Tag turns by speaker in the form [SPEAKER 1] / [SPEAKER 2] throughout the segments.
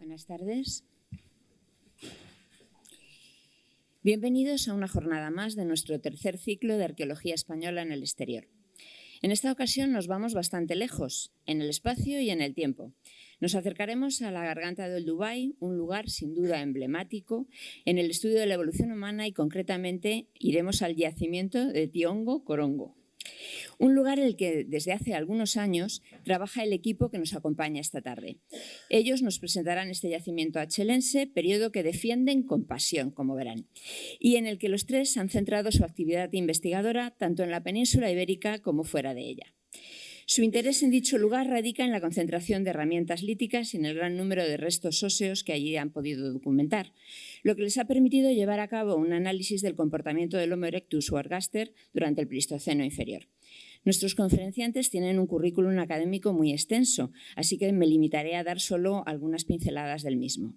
[SPEAKER 1] Buenas tardes. Bienvenidos a una jornada más de nuestro tercer ciclo de Arqueología Española en el exterior. En esta ocasión nos vamos bastante lejos, en el espacio y en el tiempo. Nos acercaremos a la Garganta de Olduvai, un lugar sin duda emblemático en el estudio de la evolución humana, y concretamente iremos al yacimiento de Tiongo Korongo. Un lugar en el que desde hace algunos años trabaja el equipo que nos acompaña esta tarde. Ellos nos presentarán este yacimiento achelense, periodo que defienden con pasión, como verán, y en el que los tres han centrado su actividad investigadora tanto en la península ibérica como fuera de ella. Su interés en dicho lugar radica en la concentración de herramientas líticas y en el gran número de restos óseos que allí han podido documentar, lo que les ha permitido llevar a cabo un análisis del comportamiento del Homo erectus o ergaster durante el Pleistoceno inferior. Nuestros conferenciantes tienen un currículum académico muy extenso, así que me limitaré a dar solo algunas pinceladas del mismo.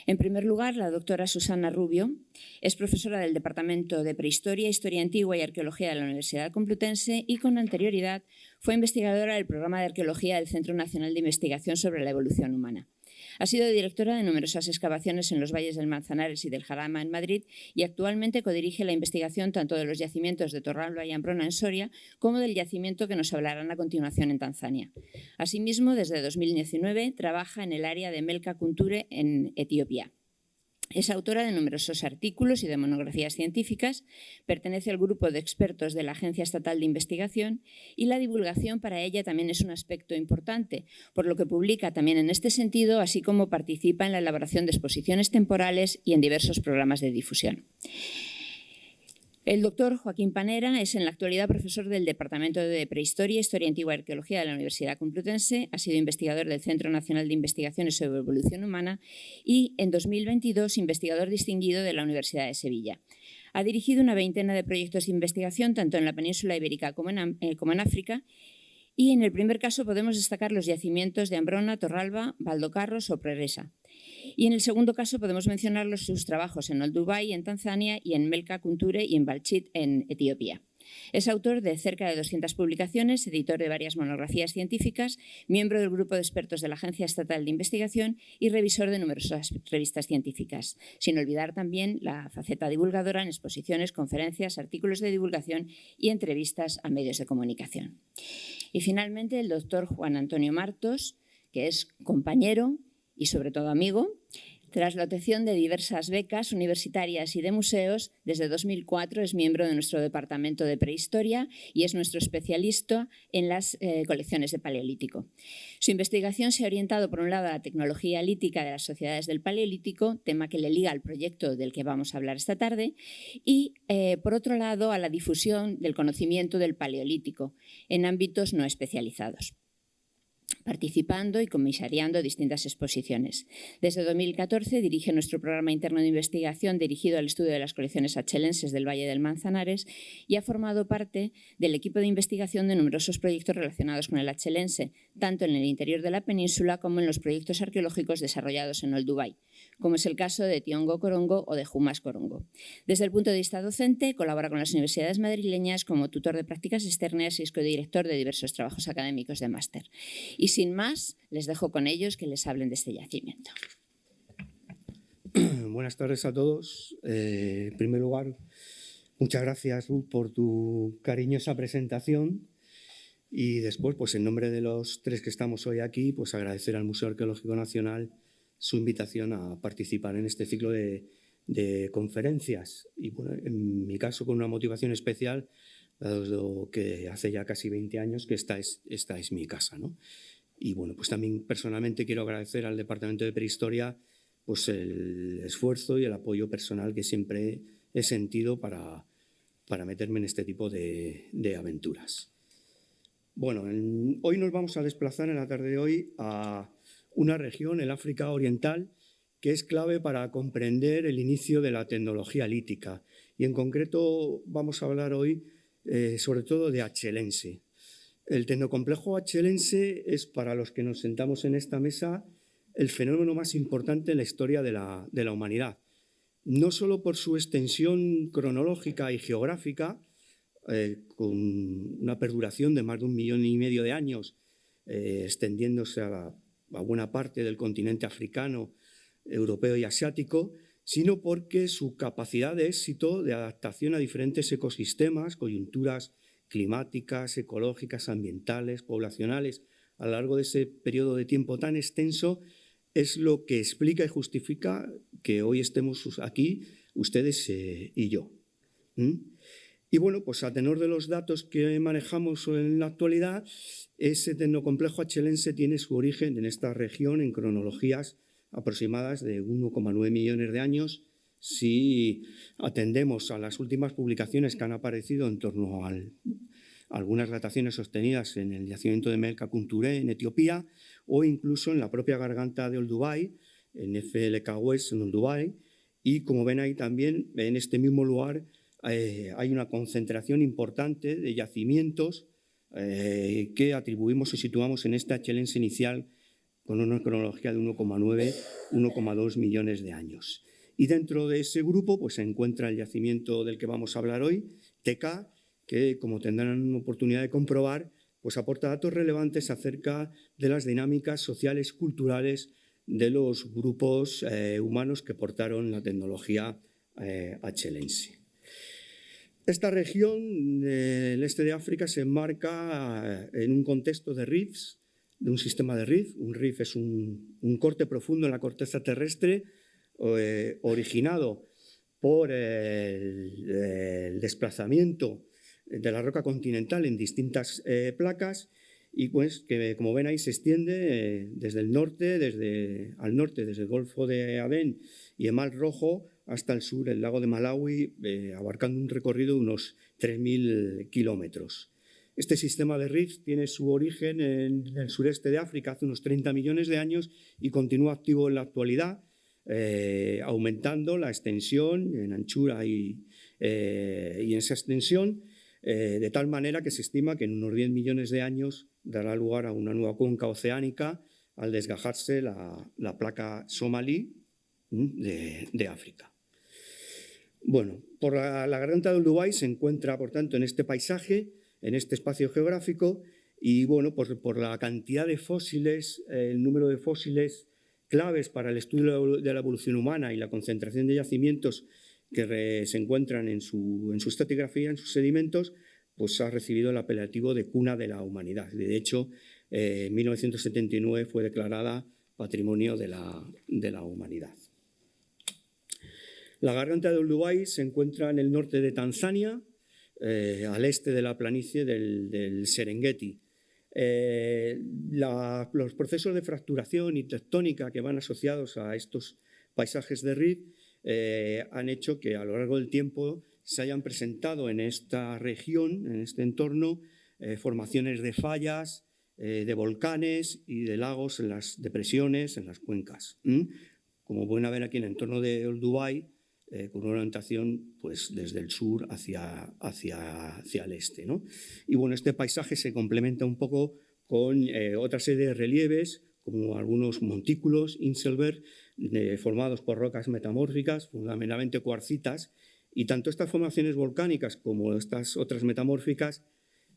[SPEAKER 1] En primer lugar, la doctora Susana Rubio es profesora del Departamento de Prehistoria, Historia Antigua y Arqueología de la Universidad Complutense y con anterioridad fue investigadora del programa de arqueología del Centro Nacional de Investigación sobre la Evolución Humana. Ha sido directora de numerosas excavaciones en los valles del Manzanares y del Jarama en Madrid y actualmente codirige la investigación tanto de los yacimientos de Torralba y Ambrona en Soria como del yacimiento que nos hablarán a continuación en Tanzania. Asimismo, desde 2019 trabaja en el área de Melka Kunture en Etiopía. Es autora de numerosos artículos y de monografías científicas, pertenece al grupo de expertos de la Agencia Estatal de Investigación y la divulgación para ella también es un aspecto importante, por lo que publica también en este sentido, así como participa en la elaboración de exposiciones temporales y en diversos programas de difusión. El doctor Joaquín Panera es en la actualidad profesor del Departamento de Prehistoria, Historia Antigua y Arqueología de la Universidad Complutense, ha sido investigador del Centro Nacional de Investigaciones sobre Evolución Humana y, en 2022, investigador distinguido de la Universidad de Sevilla. Ha dirigido una veintena de proyectos de investigación tanto en la península ibérica como en África, y en el primer caso podemos destacar los yacimientos de Ambrona, Torralba, Valdocarros o Preresa. Y en el segundo caso podemos mencionar sus trabajos en Olduvai, en Tanzania, y en Melka Kunture y en Balchit, en Etiopía. Es autor de cerca de 200 publicaciones, editor de varias monografías científicas, miembro del grupo de expertos de la Agencia Estatal de Investigación y revisor de numerosas revistas científicas, sin olvidar también la faceta divulgadora en exposiciones, conferencias, artículos de divulgación y entrevistas a medios de comunicación. Y finalmente el doctor Juan Antonio Martos, que es compañero y sobre todo amigo, tras la obtención de diversas becas universitarias y de museos, desde 2004 es miembro de nuestro Departamento de Prehistoria y es nuestro especialista en las colecciones de Paleolítico. Su investigación se ha orientado, por un lado, a la tecnología lítica de las sociedades del Paleolítico, tema que le liga al proyecto del que vamos a hablar esta tarde, y, por otro lado, a la difusión del conocimiento del Paleolítico en ámbitos no especializados, participando y comisariando distintas exposiciones. Desde 2014 dirige nuestro programa interno de investigación dirigido al estudio de las colecciones achelenses del Valle del Manzanares y ha formado parte del equipo de investigación de numerosos proyectos relacionados con el achelense, tanto en el interior de la península como en los proyectos arqueológicos desarrollados en Olduvai, como es el caso de Tiongo Korongo o de Jumas Korongo. Desde el punto de vista docente, colabora con las universidades madrileñas como tutor de prácticas externas y es codirector de diversos trabajos académicos de máster. Y sin más, les dejo con ellos que les hablen de este yacimiento.
[SPEAKER 2] Buenas tardes a todos. En primer lugar, muchas gracias, Ruth, por tu cariñosa presentación. Y después, pues en nombre de los tres que estamos hoy aquí, pues agradecer al Museo Arqueológico Nacional su invitación a participar en este ciclo de conferencias. Y bueno, en mi caso, con una motivación especial, dado que hace ya casi 20 años que esta es mi casa, ¿no? Y bueno, pues también personalmente quiero agradecer al Departamento de Prehistoria pues el esfuerzo y el apoyo personal que siempre he sentido para meterme en este tipo de aventuras. Bueno, hoy nos vamos a desplazar en la tarde de hoy a una región, el África Oriental, que es clave para comprender el inicio de la tecnología lítica. Y en concreto vamos a hablar hoy sobre todo de achelense. El tecnocomplejo achelense es, para los que nos sentamos en esta mesa, el fenómeno más importante en la historia de la humanidad. No solo por su extensión cronológica y geográfica, con una perduración de más de 1,5 millones de años, extendiéndose a a buena parte del continente africano, europeo y asiático, sino porque su capacidad de éxito de adaptación a diferentes ecosistemas, coyunturas climáticas, ecológicas, ambientales, poblacionales, a lo largo de ese periodo de tiempo tan extenso, es lo que explica y justifica que hoy estemos aquí, ustedes y yo. Y bueno, pues a tenor de los datos que manejamos en la actualidad, ese tecnocomplejo achelense tiene su origen en esta región en cronologías aproximadas de 1,9 millones de años, si atendemos a las últimas publicaciones que han aparecido en torno a algunas dataciones sostenidas en el yacimiento de Melka Kunture en Etiopía o incluso en la propia garganta de Olduvai, en FLK West en Olduvai, y como ven ahí también en este mismo lugar hay una concentración importante de yacimientos que atribuimos y situamos en esta achelense inicial con una cronología de 1,2 millones de años. Y dentro de ese grupo pues, se encuentra el yacimiento del que vamos a hablar hoy, TK, que, como tendrán oportunidad de comprobar, pues aporta datos relevantes acerca de las dinámicas sociales, culturales de los grupos humanos que portaron la tecnología achelense. Esta región del este de África se enmarca en un contexto de rifts, de un sistema de rift. Un rift es un corte profundo en la corteza terrestre originado por el desplazamiento de la roca continental en distintas placas y pues que, como ven ahí, se extiende desde el norte, desde el Golfo de Adén y el Mar Rojo hasta el sur, el lago de Malawi, abarcando un recorrido de unos 3.000 kilómetros. Este sistema de rifts tiene su origen en el sureste de África hace unos 30 millones de años y continúa activo en la actualidad, aumentando la extensión en anchura y en esa extensión, de tal manera que se estima que en unos 10 millones de años dará lugar a una nueva cuenca oceánica al desgajarse la placa somalí de África. Bueno, por la garganta de Olduvai se encuentra, por tanto, en este paisaje, en este espacio geográfico, y bueno, por la cantidad de fósiles, el número de fósiles claves para el estudio de la evolución humana y la concentración de yacimientos que se encuentran en su estratigrafía, en sus sedimentos, pues ha recibido el apelativo de cuna de la humanidad. De hecho, en 1979 fue declarada Patrimonio de la Humanidad. La garganta de Olduvai se encuentra en el norte de Tanzania, al este de la planicie del Serengeti. Los procesos de fracturación y tectónica que van asociados a estos paisajes de rift han hecho que a lo largo del tiempo se hayan presentado en esta región, en este entorno, formaciones de fallas, de volcanes y de lagos en las depresiones, en las cuencas. Como pueden ver aquí en el entorno de Olduvai, con una orientación pues, desde el sur hacia el este, ¿no? Y bueno, este paisaje se complementa un poco con otra serie de relieves, como algunos montículos, Inselberg, formados por rocas metamórficas, fundamentalmente cuarcitas, y tanto estas formaciones volcánicas como estas otras metamórficas,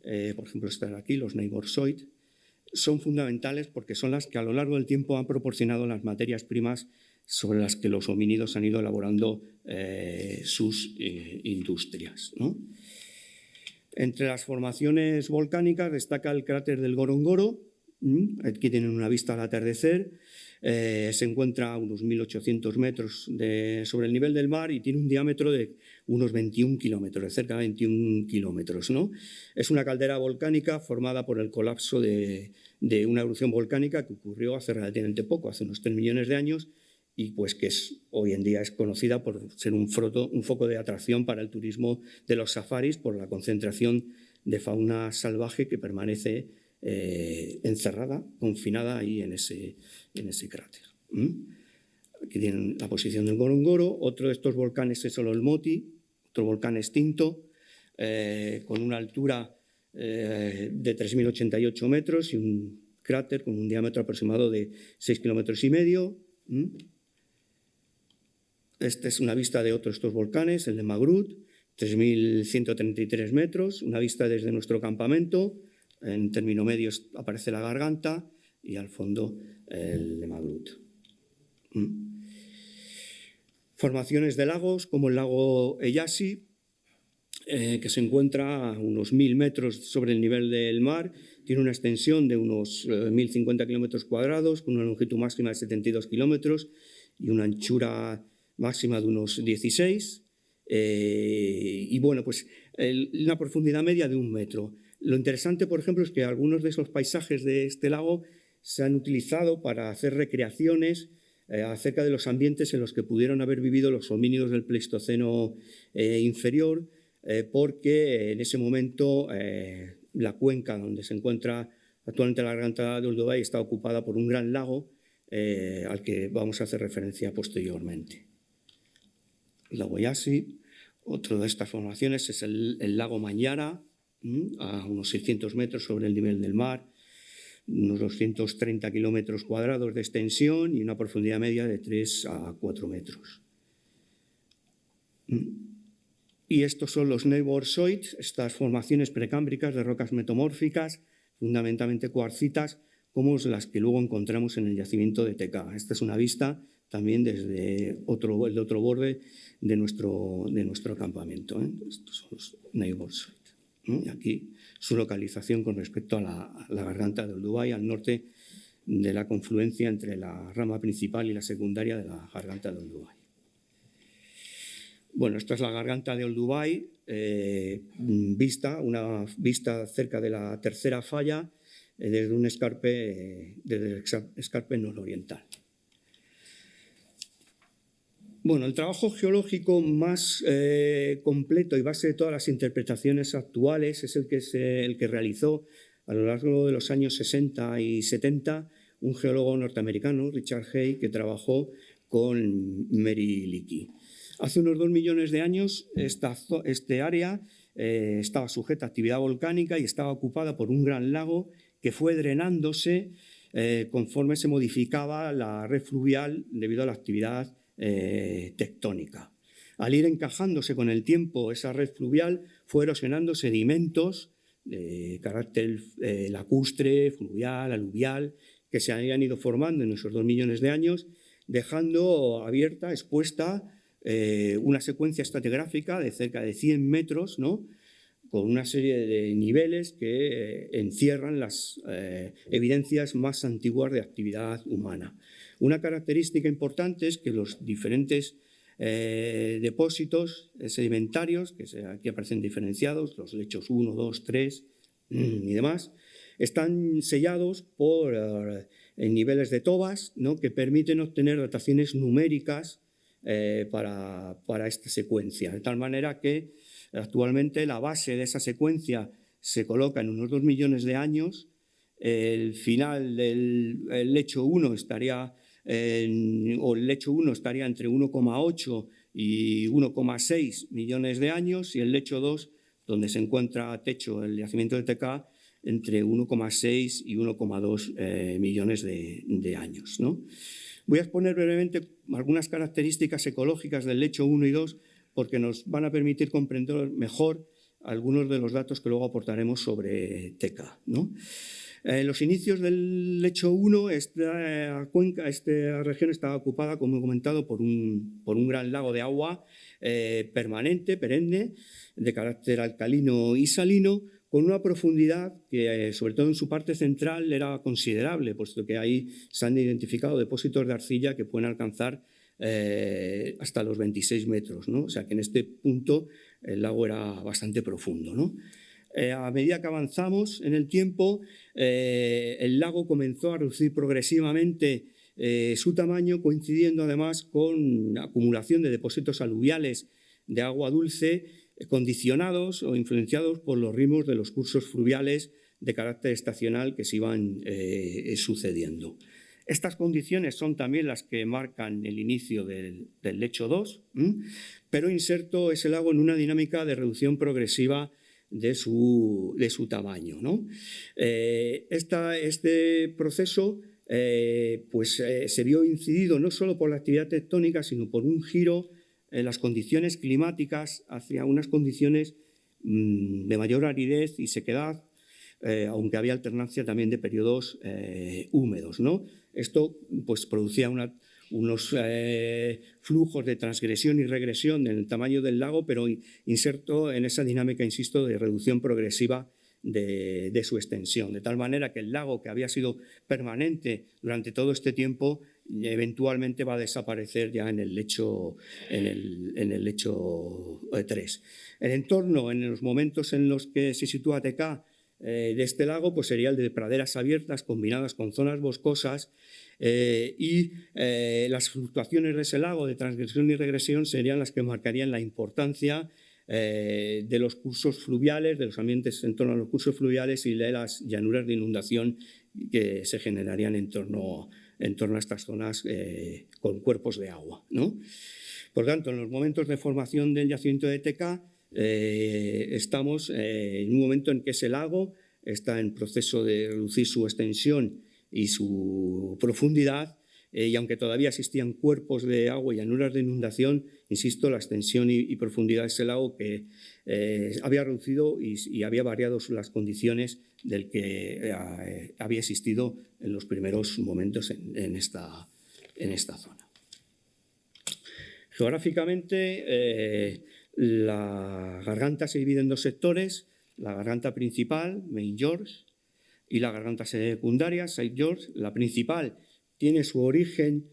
[SPEAKER 2] por ejemplo, están aquí los Neighborsoid, son fundamentales porque son las que a lo largo del tiempo han proporcionado las materias primas sobre las que los homínidos han ido elaborando sus industrias, ¿no? Entre las formaciones volcánicas destaca el cráter del Gorongoro. Aquí tienen una vista al atardecer. Se encuentra a unos 1.800 metros sobre el nivel del mar y tiene un diámetro de unos 21 kilómetros, de cerca de 21 kilómetros, ¿no? Es una caldera volcánica formada por el colapso de una erupción volcánica que ocurrió hace relativamente poco, hace unos 3 millones de años, y pues que hoy en día es conocida por ser un foco de atracción para el turismo de los safaris por la concentración de fauna salvaje que permanece encerrada, confinada ahí en ese cráter. Aquí tienen la posición del Gorongoro. Otro de estos volcanes es el Olmoti, otro volcán extinto, con una altura de 3.088 metros y un cráter con un diámetro aproximado de 6,5 kilómetros. Esta es una vista de otro de estos volcanes, el de Magrut, 3.133 metros, una vista desde nuestro campamento. En término medio aparece la garganta y al fondo el Lemaglut. Formaciones de lagos como el lago Eyasi, que se encuentra a unos 1000 metros sobre el nivel del mar, tiene una extensión de unos 1050 kilómetros cuadrados, con una longitud máxima de 72 kilómetros y una anchura máxima de unos 16, y bueno, pues una profundidad media de 1 metro. Lo interesante, por ejemplo, es que algunos de esos paisajes de este lago se han utilizado para hacer recreaciones acerca de los ambientes en los que pudieron haber vivido los homínidos del Pleistoceno inferior, porque en ese momento la cuenca donde se encuentra actualmente la garganta de Olduvai está ocupada por un gran lago al que vamos a hacer referencia posteriormente. El lago Eyasi, otro de estas formaciones es el lago Mañara, a unos 600 metros sobre el nivel del mar, unos 230 kilómetros cuadrados de extensión y una profundidad media de 3 a 4 metros. Y estos son los Neuborsoids, estas formaciones precámbricas de rocas metamórficas, fundamentalmente cuarcitas, como las que luego encontramos en el yacimiento de Teka. Esta es una vista también desde el otro borde de nuestro campamento. Estos son los Neuborsoids. Y aquí su localización con respecto a la garganta de Olduvai, al norte de la confluencia entre la rama principal y la secundaria de la garganta de Olduvai. Bueno, esta es la garganta de Olduvai, una vista cerca de la tercera falla desde un escarpe, nororiental. Bueno, el trabajo geológico más completo y base de todas las interpretaciones actuales es el que realizó a lo largo de los años 60 y 70 un geólogo norteamericano, Richard Hay, que trabajó con Mary Leakey. Hace unos 2 millones de años este área estaba sujeta a actividad volcánica y estaba ocupada por un gran lago que fue drenándose conforme se modificaba la red fluvial debido a la actividad tectónica. Al ir encajándose con el tiempo esa red fluvial, fue erosionando sedimentos de carácter lacustre, fluvial, aluvial, que se habían ido formando en esos 2 millones de años, dejando abierta, expuesta, una secuencia estratigráfica de cerca de 100 metros, ¿no?, con una serie de niveles que encierran las evidencias más antiguas de actividad humana. Una característica importante es que los diferentes depósitos sedimentarios, que aquí aparecen diferenciados, los lechos 1, 2, 3 y demás, están sellados por niveles de tobas, ¿no?, que permiten obtener dataciones numéricas para esta secuencia, de tal manera que actualmente la base de esa secuencia se coloca en unos 2 millones de años. El final del lecho 1 estaría entre 1,8 y 1,6 millones de años, y el lecho 2, donde se encuentra Techo, el yacimiento de Teka, entre 1,6 y 1,2 millones de años, ¿no? Voy a exponer brevemente algunas características ecológicas del lecho 1 y 2 porque nos van a permitir comprender mejor algunos de los datos que luego aportaremos sobre Teka, ¿no? Los inicios del lecho 1, esta región estaba ocupada, como he comentado, por un gran lago de agua permanente, perenne, de carácter alcalino y salino, con una profundidad que, sobre todo en su parte central, era considerable, puesto que ahí se han identificado depósitos de arcilla que pueden alcanzar hasta los 26 metros, ¿no? O sea que en este punto el lago era bastante profundo, ¿no? A medida que avanzamos en el tiempo, el lago comenzó a reducir progresivamente su tamaño, coincidiendo además con acumulación de depósitos aluviales de agua dulce condicionados o influenciados por los ritmos de los cursos fluviales de carácter estacional que se iban sucediendo. Estas condiciones son también las que marcan el inicio del lecho 2, pero inserto ese lago en una dinámica de reducción progresiva de su tamaño, ¿no? Este proceso se vio incidido no solo por la actividad tectónica, sino por un giro en las condiciones climáticas hacia unas condiciones de mayor aridez y sequedad, aunque había alternancia también de periodos húmedos, ¿no? Esto pues, producía unos flujos de transgresión y regresión en el tamaño del lago, pero inserto en esa dinámica, insisto, de reducción progresiva de su extensión, de tal manera que el lago, que había sido permanente durante todo este tiempo, eventualmente va a desaparecer ya en el lecho 3. El entorno, en los momentos en los que se sitúa TK de este lago, pues sería el de praderas abiertas combinadas con zonas boscosas, y las fluctuaciones de ese lago de transgresión y regresión serían las que marcarían la importancia de los cursos fluviales, de los ambientes en torno a los cursos fluviales y de las llanuras de inundación que se generarían en torno a estas zonas con cuerpos de agua, ¿no? Por tanto, en los momentos de formación del yacimiento de TK estamos en un momento en que ese lago está en proceso de reducir su extensión y su profundidad, y aunque todavía existían cuerpos de agua y llanuras de inundación, insisto, la extensión y profundidad de ese lago que había reducido y había variado las condiciones del que había existido en los primeros momentos en esta zona. Geográficamente, la garganta se divide en dos sectores: la garganta principal, Main George, y la garganta secundaria, Side George. La principal tiene su origen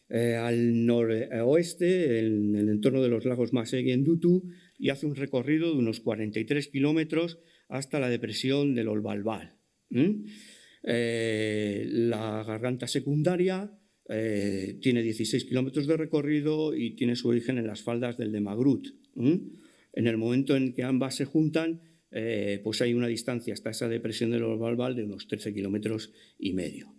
[SPEAKER 2] al noroeste, en el entorno de los lagos Masek y Endutu, y hace un recorrido de unos 43 kilómetros hasta la depresión del Olbalbal. La garganta secundaria tiene 16 kilómetros de recorrido y tiene su origen en las faldas del de Magrut. En el momento en que ambas se juntan, pues hay una distancia hasta esa depresión del Olbalbal de unos 13 kilómetros y medio.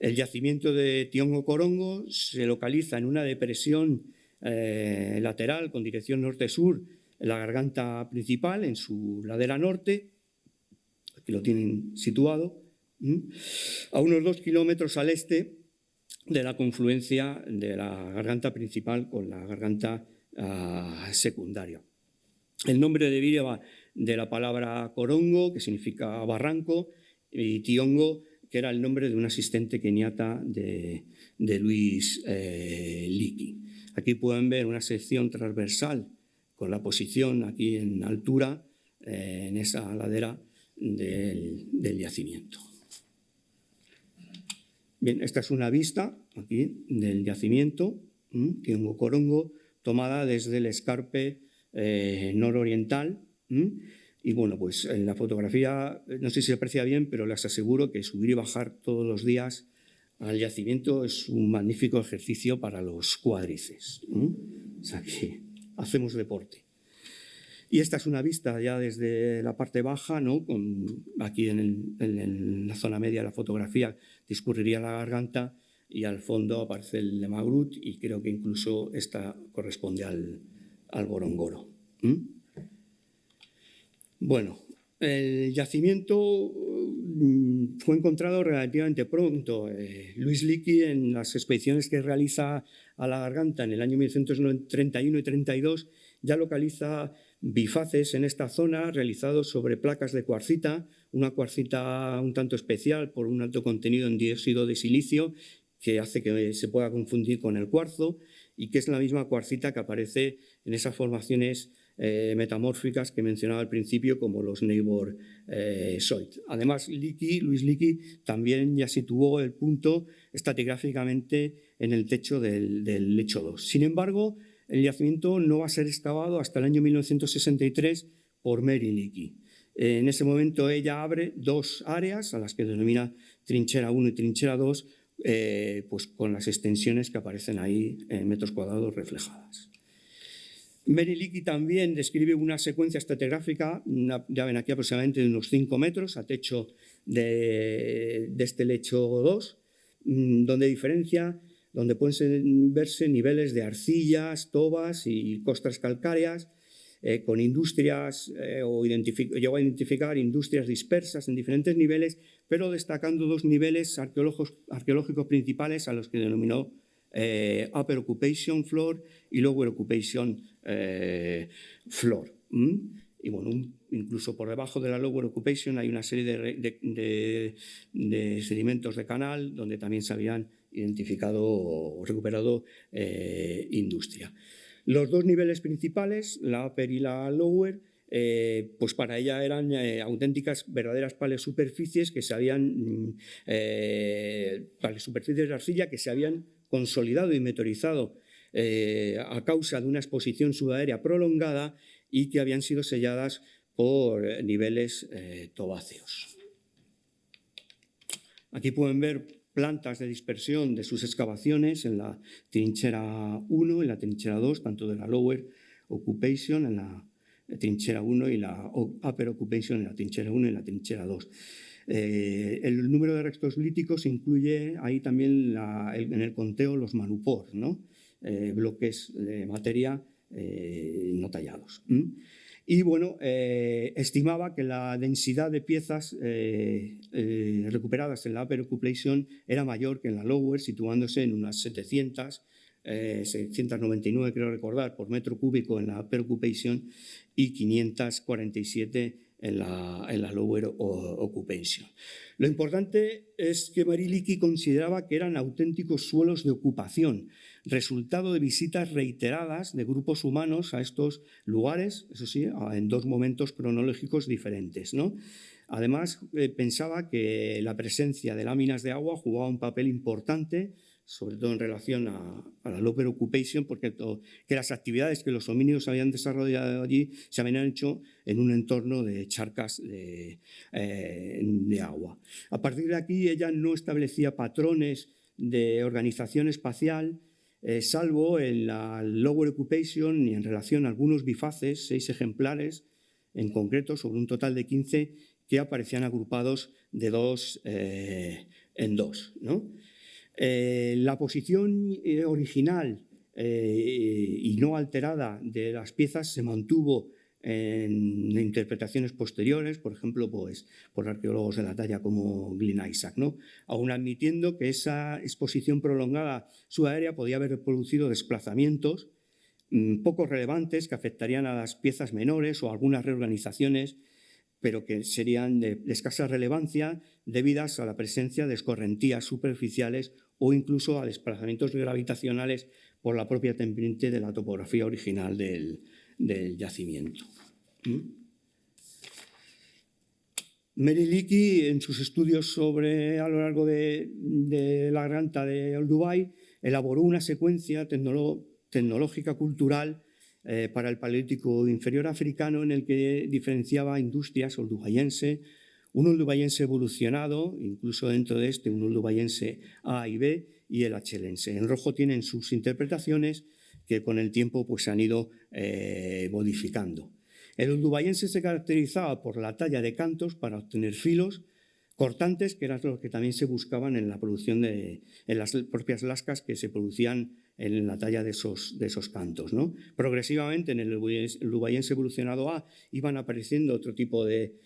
[SPEAKER 2] El yacimiento de Tiongo Corongo se localiza en una depresión lateral con dirección norte-sur en la garganta principal, en su ladera norte. Aquí lo tienen situado, a unos 2 kilómetros al este de la confluencia de la garganta principal con la garganta secundaria. El nombre deriva de la palabra corongo, que significa barranco, y tiongo, que era el nombre de un asistente keniata de Luis Leakey. Aquí pueden ver una sección transversal con la posición aquí en altura, en esa ladera del yacimiento. Bien, esta es una vista aquí del yacimiento, Tiongo Corongo, tomada desde el escarpe nororiental. Y bueno, pues en la fotografía, no sé si se aprecia bien, pero les aseguro que subir y bajar todos los días al yacimiento es un magnífico ejercicio para los cuádriceps. O sea que hacemos deporte. Y esta es una vista ya desde la parte baja, ¿no? Aquí en la zona media de la fotografía discurriría la garganta y al fondo aparece el de Magrut, y creo que incluso esta corresponde al Gorongoro. Bueno, el yacimiento fue encontrado relativamente pronto. Luis Leakey, en las expediciones que realiza a la garganta en el año 1931 y 32, ya localiza bifaces en esta zona realizados sobre placas de cuarcita, una cuarcita un tanto especial por un alto contenido en dióxido de silicio que hace que se pueda confundir con el cuarzo, y que es la misma cuarcita que aparece en esas formaciones metamórficas que mencionaba al principio, como los Neighbor Soit. Además, Luis Leakey también ya situó el punto estratigráficamente en el techo del lecho 2. Sin embargo, el yacimiento no va a ser excavado hasta el año 1963 por Mary Leakey. En ese momento ella abre dos áreas, a las que denomina trinchera 1 y trinchera 2, pues con las extensiones que aparecen ahí en metros cuadrados reflejadas. Mary Leakey también describe una secuencia estratigráfica, ya ven aquí, aproximadamente de unos 5 metros a techo de este lecho 2, donde pueden verse niveles de arcillas, tobas y costras calcáreas, con industrias, llegó a identificar industrias dispersas en diferentes niveles, pero destacando dos niveles arqueológicos principales a los que denominó Upper Occupation Floor y Lower Occupation Floor. y bueno, incluso por debajo de la Lower Occupation hay una serie de sedimentos de canal donde también se habían identificado o recuperado industria. Los dos niveles principales, la Upper y la Lower, pues para ella eran auténticas, verdaderas paleosuperficies que se habían, paleosuperficies de arcilla que se habían consolidado y meteorizado a causa de una exposición subaérea prolongada y que habían sido selladas por niveles tobáceos. Aquí pueden ver plantas de dispersión de sus excavaciones en la trinchera 1, en la trinchera 2, tanto de la Lower Occupation en la trinchera 1 y la Upper Occupation en la trinchera 1 y la trinchera 2. El número de restos líticos incluye ahí también en el conteo los manupor, ¿no? Bloques de materia no tallados. Y bueno, estimaba que la densidad de piezas recuperadas en la Upper Occupation era mayor que en la Lower, situándose en unas 799, creo recordar, por metro cúbico en la Upper Occupation y 547 en la Lower Occupation. Lo importante es que Mary Leakey consideraba que eran auténticos suelos de ocupación, resultado de visitas reiteradas de grupos humanos a estos lugares, eso sí, en dos momentos cronológicos diferentes, ¿no? Además, pensaba que la presencia de láminas de agua jugaba un papel importante, sobre todo en relación a la Lower Occupation, porque que las actividades que los homínidos habían desarrollado allí se habían hecho en un entorno de charcas de agua. A partir de aquí, ella no establecía patrones de organización espacial, salvo en la Lower Occupation y en relación a algunos bifaces, 6 ejemplares en concreto, sobre un total de 15, que aparecían agrupados de 2 en 2, ¿no? La posición original y no alterada de las piezas se mantuvo en interpretaciones posteriores, por ejemplo, pues, por arqueólogos de la talla como Glyn Isaac, ¿no? Aún admitiendo que esa exposición prolongada subaérea podía haber producido desplazamientos poco relevantes que afectarían a las piezas menores o algunas reorganizaciones, pero que serían de escasa relevancia debidas a la presencia de escorrentías superficiales o incluso a desplazamientos gravitacionales por la propia pendiente de la topografía original del yacimiento. Mary Leakey, en sus estudios a lo largo de la garganta de Olduvai, elaboró una secuencia tecnológica cultural para el Paleolítico inferior africano, en el que diferenciaba industrias oldubayense, un oldubayense evolucionado, incluso dentro de este un oldubayense A y B, y el achelense. En rojo tienen sus interpretaciones que con el tiempo pues, se han ido modificando. El oldubayense se caracterizaba por la talla de cantos para obtener filos cortantes, que eran los que también se buscaban en la producción en las propias lascas que se producían en la talla de esos cantos, ¿no? Progresivamente en el oldubayense evolucionado A iban apareciendo otro tipo de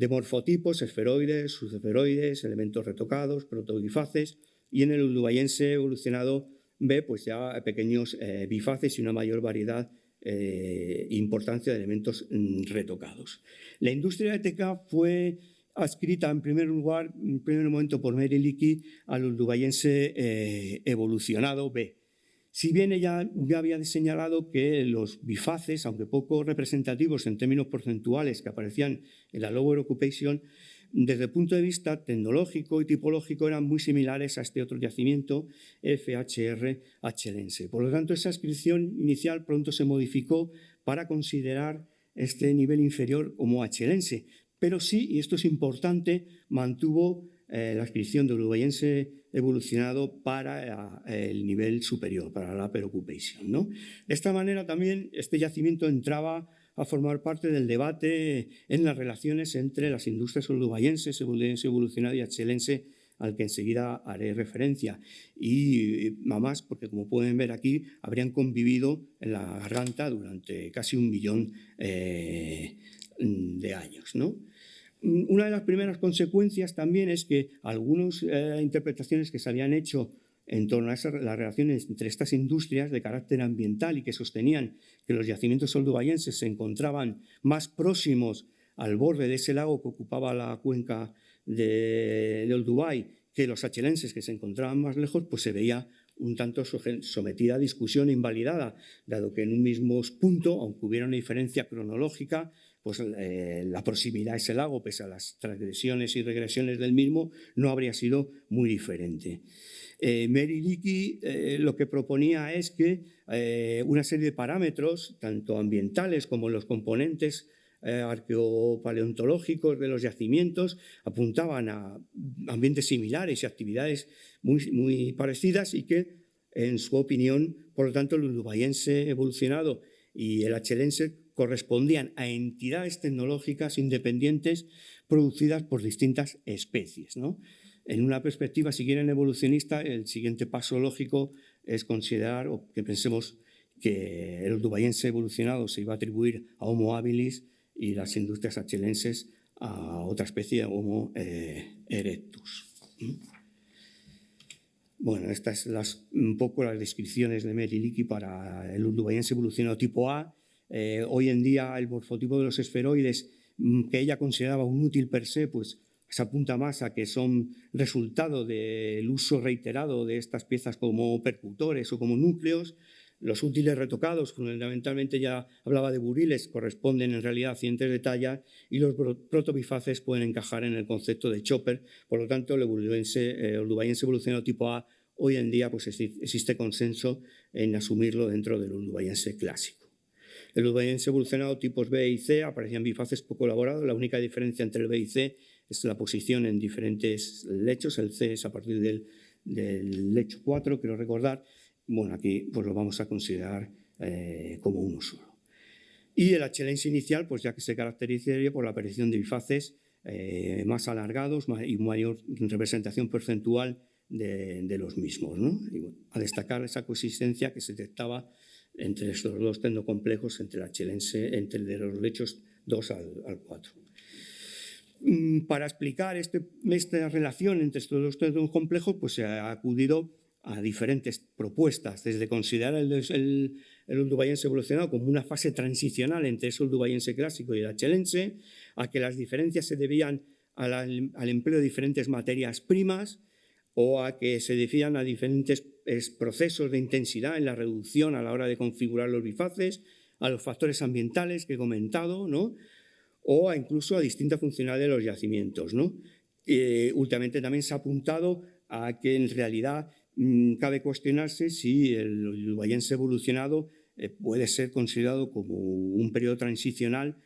[SPEAKER 2] morfotipos, esferoides, subesferoides, elementos retocados, protobifaces, y en el oldubayense evolucionado B pues ya pequeños bifaces y una mayor variedad importancia de elementos retocados. La industria de TK fue adscrita en primer momento por Mary Leakey al oldubayense evolucionado B. Si bien ella ya había señalado que los bifaces, aunque poco representativos en términos porcentuales que aparecían en la Lower Occupation, desde el punto de vista tecnológico y tipológico eran muy similares a este otro yacimiento, FHR achelense. Por lo tanto, esa adscripción inicial pronto se modificó para considerar este nivel inferior como achelense, pero sí, y esto es importante, mantuvo la adscripción de oldubayense evolucionado para el nivel superior, para la Upper Occupation, ¿no? De esta manera también este yacimiento entraba a formar parte del debate en las relaciones entre las industrias oldubayenses, evolucionado y achelense, al que enseguida haré referencia. Y más porque, como pueden ver aquí, habrían convivido en la garganta durante casi 1 millón de años, ¿no? Una de las primeras consecuencias también es que algunas interpretaciones que se habían hecho en torno a las relaciones entre estas industrias de carácter ambiental y que sostenían que los yacimientos oldubayenses se encontraban más próximos al borde de ese lago que ocupaba la cuenca de Olduvai que los achelenses que se encontraban más lejos, pues se veía un tanto sometida a discusión e invalidada, dado que en un mismo punto, aunque hubiera una diferencia cronológica, pues la proximidad a ese lago, pese a las transgresiones y regresiones del mismo, no habría sido muy diferente. Mary Leakey lo que proponía es que una serie de parámetros, tanto ambientales como los componentes arqueopaleontológicos de los yacimientos, apuntaban a ambientes similares y actividades muy parecidas y que, en su opinión, por lo tanto, el oldubayense evolucionado y el achelense correspondían a entidades tecnológicas independientes producidas por distintas especies, ¿no? En una perspectiva, si quieren, evolucionista, el siguiente paso lógico es considerar o que pensemos que el oldubayense evolucionado se iba a atribuir a Homo habilis y las industrias achelenses a otra especie, Homo erectus. Bueno, estas son un poco las descripciones de Mary Leakey para el oldubayense evolucionado tipo A. Hoy en día el morfotipo de los esferoides, que ella consideraba un útil per se, pues se apunta más a que son resultado del uso reiterado de estas piezas como percutores o como núcleos. Los útiles retocados, fundamentalmente ya hablaba de buriles, corresponden en realidad a accidentes de talla y los protobifaces pueden encajar en el concepto de chopper. Por lo tanto, el oldubayense evolucionado tipo A, hoy en día pues existe consenso en asumirlo dentro del oldubayense clásico. El oldubayense evolucionado tipos B y C aparecían bifaces poco elaborados. La única diferencia entre el B y C es la posición en diferentes lechos. El C es a partir del lecho 4, quiero recordar. Bueno, aquí pues lo vamos a considerar como uno solo. Y el achelense inicial, pues ya que se caracterizaría por la aparición de bifaces más alargados y mayor representación porcentual de los mismos, ¿no? Y bueno, a destacar esa coexistencia que se detectaba entre estos dos tendocomplejos, entre el achelense, entre el de los lechos 2 al 4. Para explicar esta relación entre estos dos tendocomplejos, pues se ha acudido a diferentes propuestas, desde considerar el oldubayense evolucionado como una fase transicional entre ese oldubayense clásico y el achelense, a que las diferencias se debían al empleo de diferentes materias primas o a que se debían a diferentes procesos de intensidad en la reducción a la hora de configurar los bifaces, a los factores ambientales que he comentado, ¿no? O incluso a distintas funcionalidades de los yacimientos, ¿no? Últimamente también se ha apuntado a que en realidad cabe cuestionarse si el oldubayense evolucionado puede ser considerado como un periodo transicional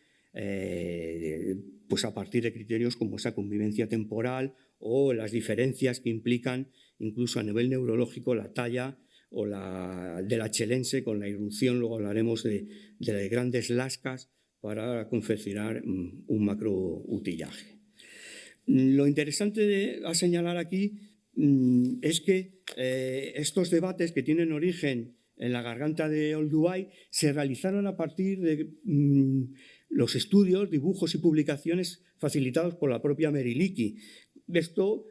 [SPEAKER 2] pues a partir de criterios como esa convivencia temporal o las diferencias que implican incluso a nivel neurológico la talla o del achelense con la irrupción, luego hablaremos de grandes lascas para confeccionar un macroutillaje. Lo interesante a señalar aquí es que estos debates que tienen origen en la garganta de Olduvai se realizaron a partir de los estudios, dibujos y publicaciones facilitados por la propia Mary Leakey. Esto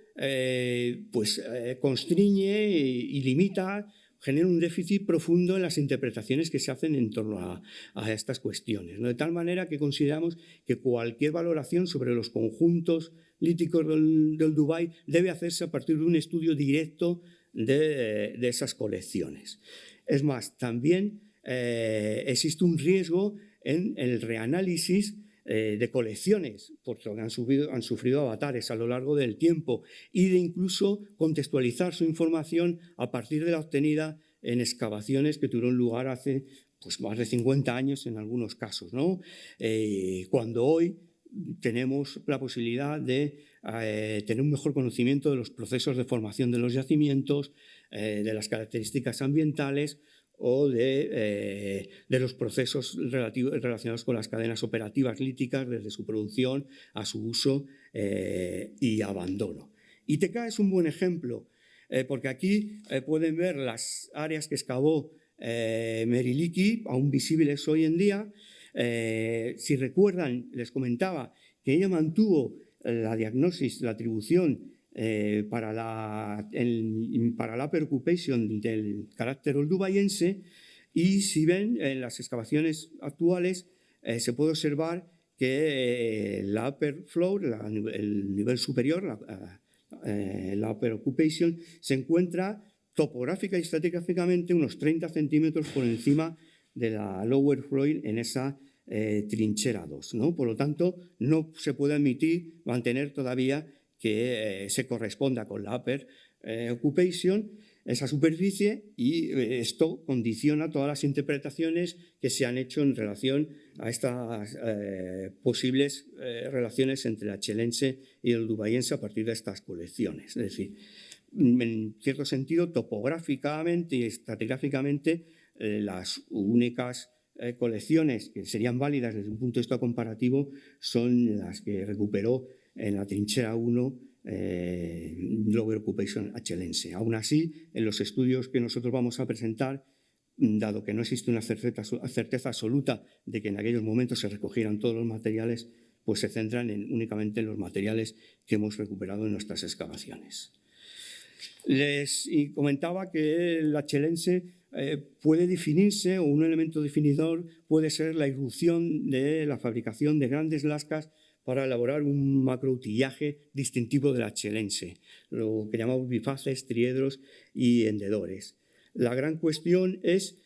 [SPEAKER 2] constriñe y limita, genera un déficit profundo en las interpretaciones que se hacen en torno a estas cuestiones, ¿no? De tal manera que consideramos que cualquier valoración sobre los conjuntos líticos del Olduvai debe hacerse a partir de un estudio directo de esas colecciones. Es más, también existe un riesgo en el reanálisis de colecciones, porque han sufrido avatares a lo largo del tiempo, y de incluso contextualizar su información a partir de la obtenida en excavaciones que tuvieron lugar hace pues, más de 50 años en algunos casos, ¿no? Cuando hoy tenemos la posibilidad de tener un mejor conocimiento de los procesos de formación de los yacimientos, de las características ambientales o de los procesos relacionados con las cadenas operativas líticas desde su producción a su uso y abandono. ITK es un buen ejemplo porque aquí pueden ver las áreas que excavó Mary Leakey, aún visibles hoy en día. Si recuerdan, les comentaba que ella mantuvo la diagnosis, la atribución para la upper occupation del carácter oldubayense, y si ven en las excavaciones actuales se puede observar que la upper floor, el nivel superior, la upper occupation, se encuentra topográfica y estratigráficamente unos 30 centímetros por encima de la lower floor en esa trinchera 2, ¿no? Por lo tanto, no se puede admitir mantener todavía que se corresponda con la upper occupation esa superficie, y esto condiciona todas las interpretaciones que se han hecho en relación a estas posibles relaciones entre el achelense y el oldubayense a partir de estas colecciones. Es decir, en cierto sentido, topográficamente y estratigráficamente, las únicas colecciones que serían válidas desde un punto de vista comparativo son las que recuperó en la trinchera 1 Lower Occupation achelense. Aún así, en los estudios que nosotros vamos a presentar, dado que no existe una certeza absoluta de que en aquellos momentos se recogieran todos los materiales, pues se centran únicamente en los materiales que hemos recuperado en nuestras excavaciones. Les comentaba que el achelense puede definirse, o un elemento definidor puede ser la irrupción de la fabricación de grandes lascas para elaborar un macroutillaje distintivo del achelense, lo que llamamos bifaces, triedros y hendedores. La gran cuestión es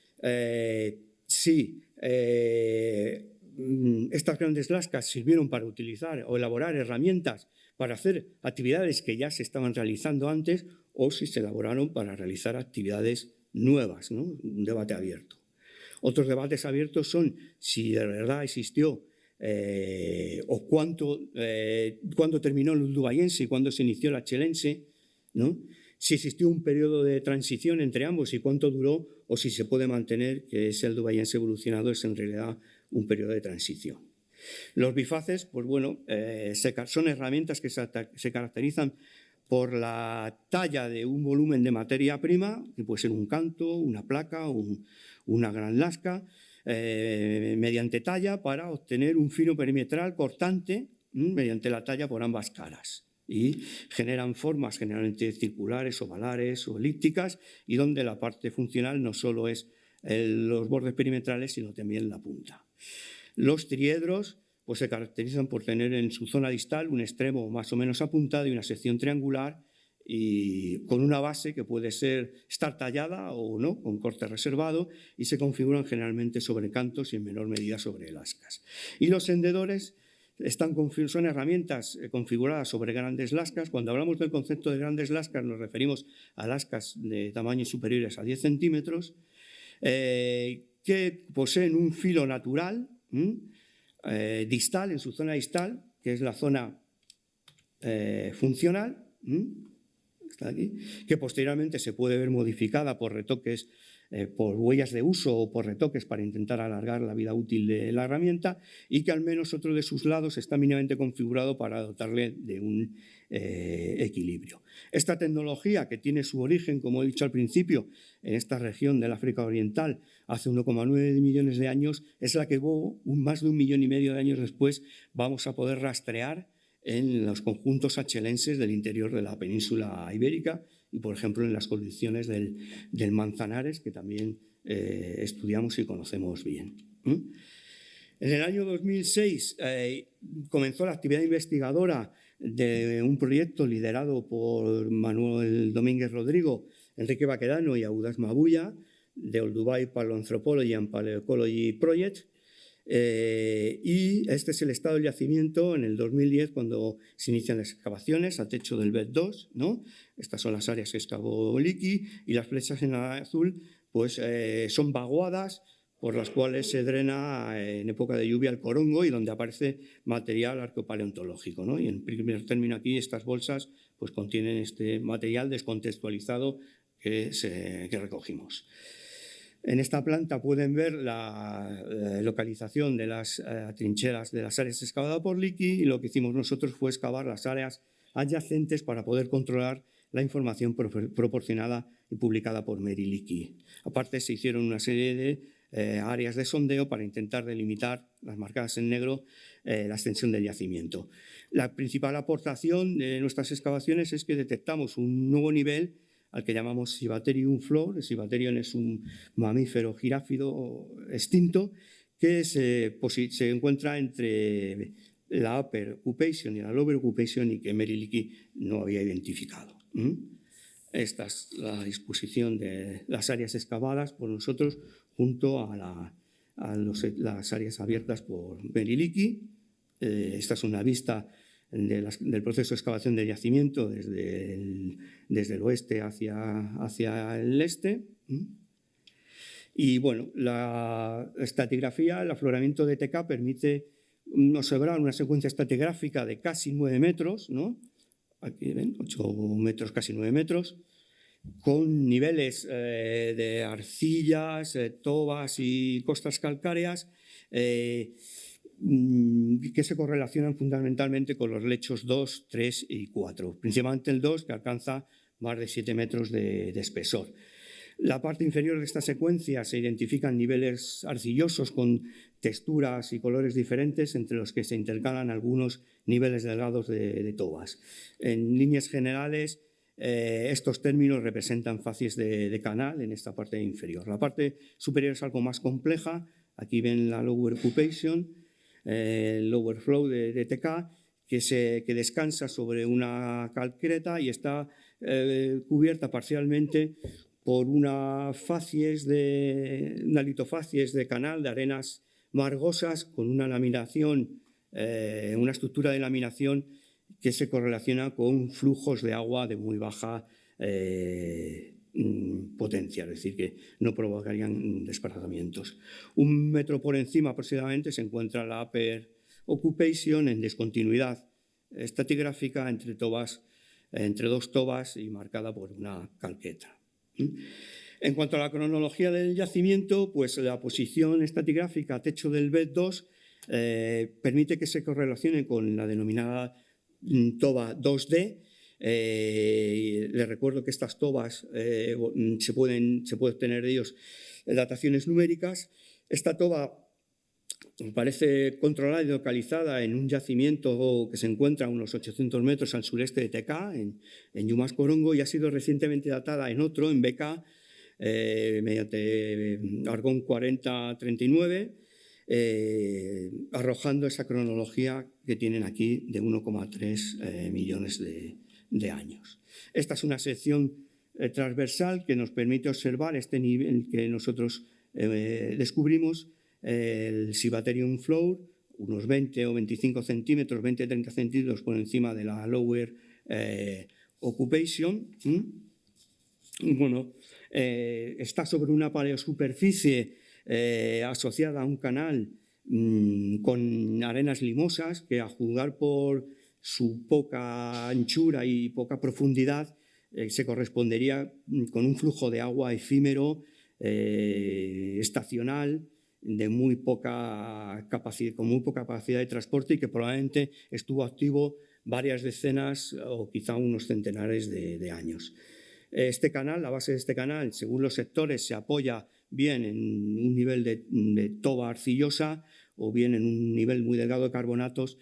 [SPEAKER 2] si estas grandes lascas sirvieron para utilizar o elaborar herramientas para hacer actividades que ya se estaban realizando antes, o si se elaboraron para realizar actividades nuevas, ¿no? Un debate abierto. Otros debates abiertos son si de verdad existió o cuándo terminó el oldubayense y cuándo se inició el achelense, ¿no? Si existió un periodo de transición entre ambos y cuánto duró, o si se puede mantener que ese oldubayense evolucionado es en realidad un periodo de transición. Los bifaces, pues bueno, son herramientas que se caracterizan por la talla de un volumen de materia prima, que puede ser un canto, una placa o una gran lasca, mediante talla para obtener un filo perimetral cortante mediante la talla por ambas caras. Y generan formas generalmente circulares, ovalares o elípticas, y donde la parte funcional no solo es los bordes perimetrales, sino también la punta. Los triedros pues se caracterizan por tener en su zona distal un extremo más o menos apuntado y una sección triangular, y con una base que puede estar tallada o no, con corte reservado, y se configuran generalmente sobre cantos y en menor medida sobre lascas. Y los hendedores son herramientas configuradas sobre grandes lascas. Cuando hablamos del concepto de grandes lascas nos referimos a lascas de tamaños superiores a 10 centímetros que poseen un filo natural distal, en su zona distal, que es la zona funcional, está aquí, que posteriormente se puede ver modificada por retoques, por huellas de uso o por retoques para intentar alargar la vida útil de la herramienta, y que al menos otro de sus lados está mínimamente configurado para dotarle de un equilibrio. Esta tecnología, que tiene su origen, como he dicho al principio, en esta región del África Oriental hace 1,9 millones de años, es la que más de 1,5 millones de años después vamos a poder rastrear en los conjuntos achelenses del interior de la península ibérica y, por ejemplo, en las condiciones del Manzanares, que también estudiamos y conocemos bien. En el año 2006 comenzó la actividad investigadora de un proyecto liderado por Manuel Domínguez Rodrigo, Enrique Baquedano y Audaz Mabuya, de Old-Dubai Paleoanthropology and Paleoecology Project. Y este es el estado del yacimiento en el 2010, cuando se inician las excavaciones a techo del BED 2, ¿no? Estas son las áreas que excavó Leakey, y las flechas en azul pues, son vaguadas por las cuales se drena en época de lluvia el corongo y donde aparece material arqueopaleontológico, ¿no? Y en primer término aquí estas bolsas pues, contienen este material descontextualizado que recogimos. En esta planta pueden ver la localización de las trincheras de las áreas excavadas por Leakey, y lo que hicimos nosotros fue excavar las áreas adyacentes para poder controlar la información proporcionada y publicada por Mary Leakey. Aparte, se hicieron una serie de áreas de sondeo para intentar delimitar las marcadas en negro la extensión del yacimiento. La principal aportación de nuestras excavaciones es que detectamos un nuevo nivel al que llamamos Cibbatherium flor. El Cibbatherium es un mamífero giráfido extinto que se encuentra entre la Upper Occupation y la Lower Occupation y que Mary Leakey no había identificado. Esta es la disposición de las áreas excavadas por nosotros junto a las áreas abiertas por Mary Leakey. Esta es una vista del proceso de excavación del yacimiento desde el oeste hacia el este. Y bueno, la estratigrafía, el afloramiento de TK permite observar una secuencia estratigráfica de casi 9 metros, ¿no? Aquí ven, 8 metros, casi 9 metros, con niveles de arcillas, tobas y costas calcáreas que se correlacionan fundamentalmente con los lechos 2, 3 y 4, principalmente el 2, que alcanza más de 7 metros de espesor. La parte inferior de esta secuencia se identifican niveles arcillosos con texturas y colores diferentes, entre los que se intercalan algunos niveles delgados de tobas. En líneas generales, estos términos representan facies de canal en esta parte inferior. La parte superior es algo más compleja. Aquí ven la Lower Occupation, el Lower Flow de TK, que descansa sobre una calcreta y está cubierta parcialmente por una litofacies de canal de arenas margosas con una laminación, una estructura de laminación que se correlaciona con flujos de agua de muy baja potencia, es decir, que no provocarían desplazamientos. 1 metro por encima aproximadamente se encuentra la Upper Occupation en discontinuidad estratigráfica entre dos tobas y marcada por una calqueta. En cuanto a la cronología del yacimiento, pues la posición estratigráfica a techo del BED 2 permite que se correlacione con la denominada toba 2D. Les recuerdo que estas tobas se puede obtener de ellos dataciones numéricas. Esta toba parece controlada y localizada en un yacimiento que se encuentra a unos 800 metros al sureste de TK, en Yumas-Corongo, y ha sido recientemente datada en otro, en BK, mediante Argón 4039, arrojando esa cronología que tienen aquí de 1,3 millones de años. Esta es una sección transversal que nos permite observar este nivel que nosotros descubrimos, el Cibbatherium floor, unos 20 o 25 centímetros, 20-30 centímetros por encima de la Lower Occupation. Bueno, está sobre una paleosuperficie asociada a un canal con arenas limosas que, a juzgar por su poca anchura y poca profundidad, se correspondería con un flujo de agua efímero, estacional, de muy poca capacidad, con muy poca capacidad de transporte, y que probablemente estuvo activo varias decenas o quizá unos centenares de años. Este canal, la base de este canal, según los sectores, se apoya bien en un nivel de toba arcillosa o bien en un nivel muy delgado de carbonatos,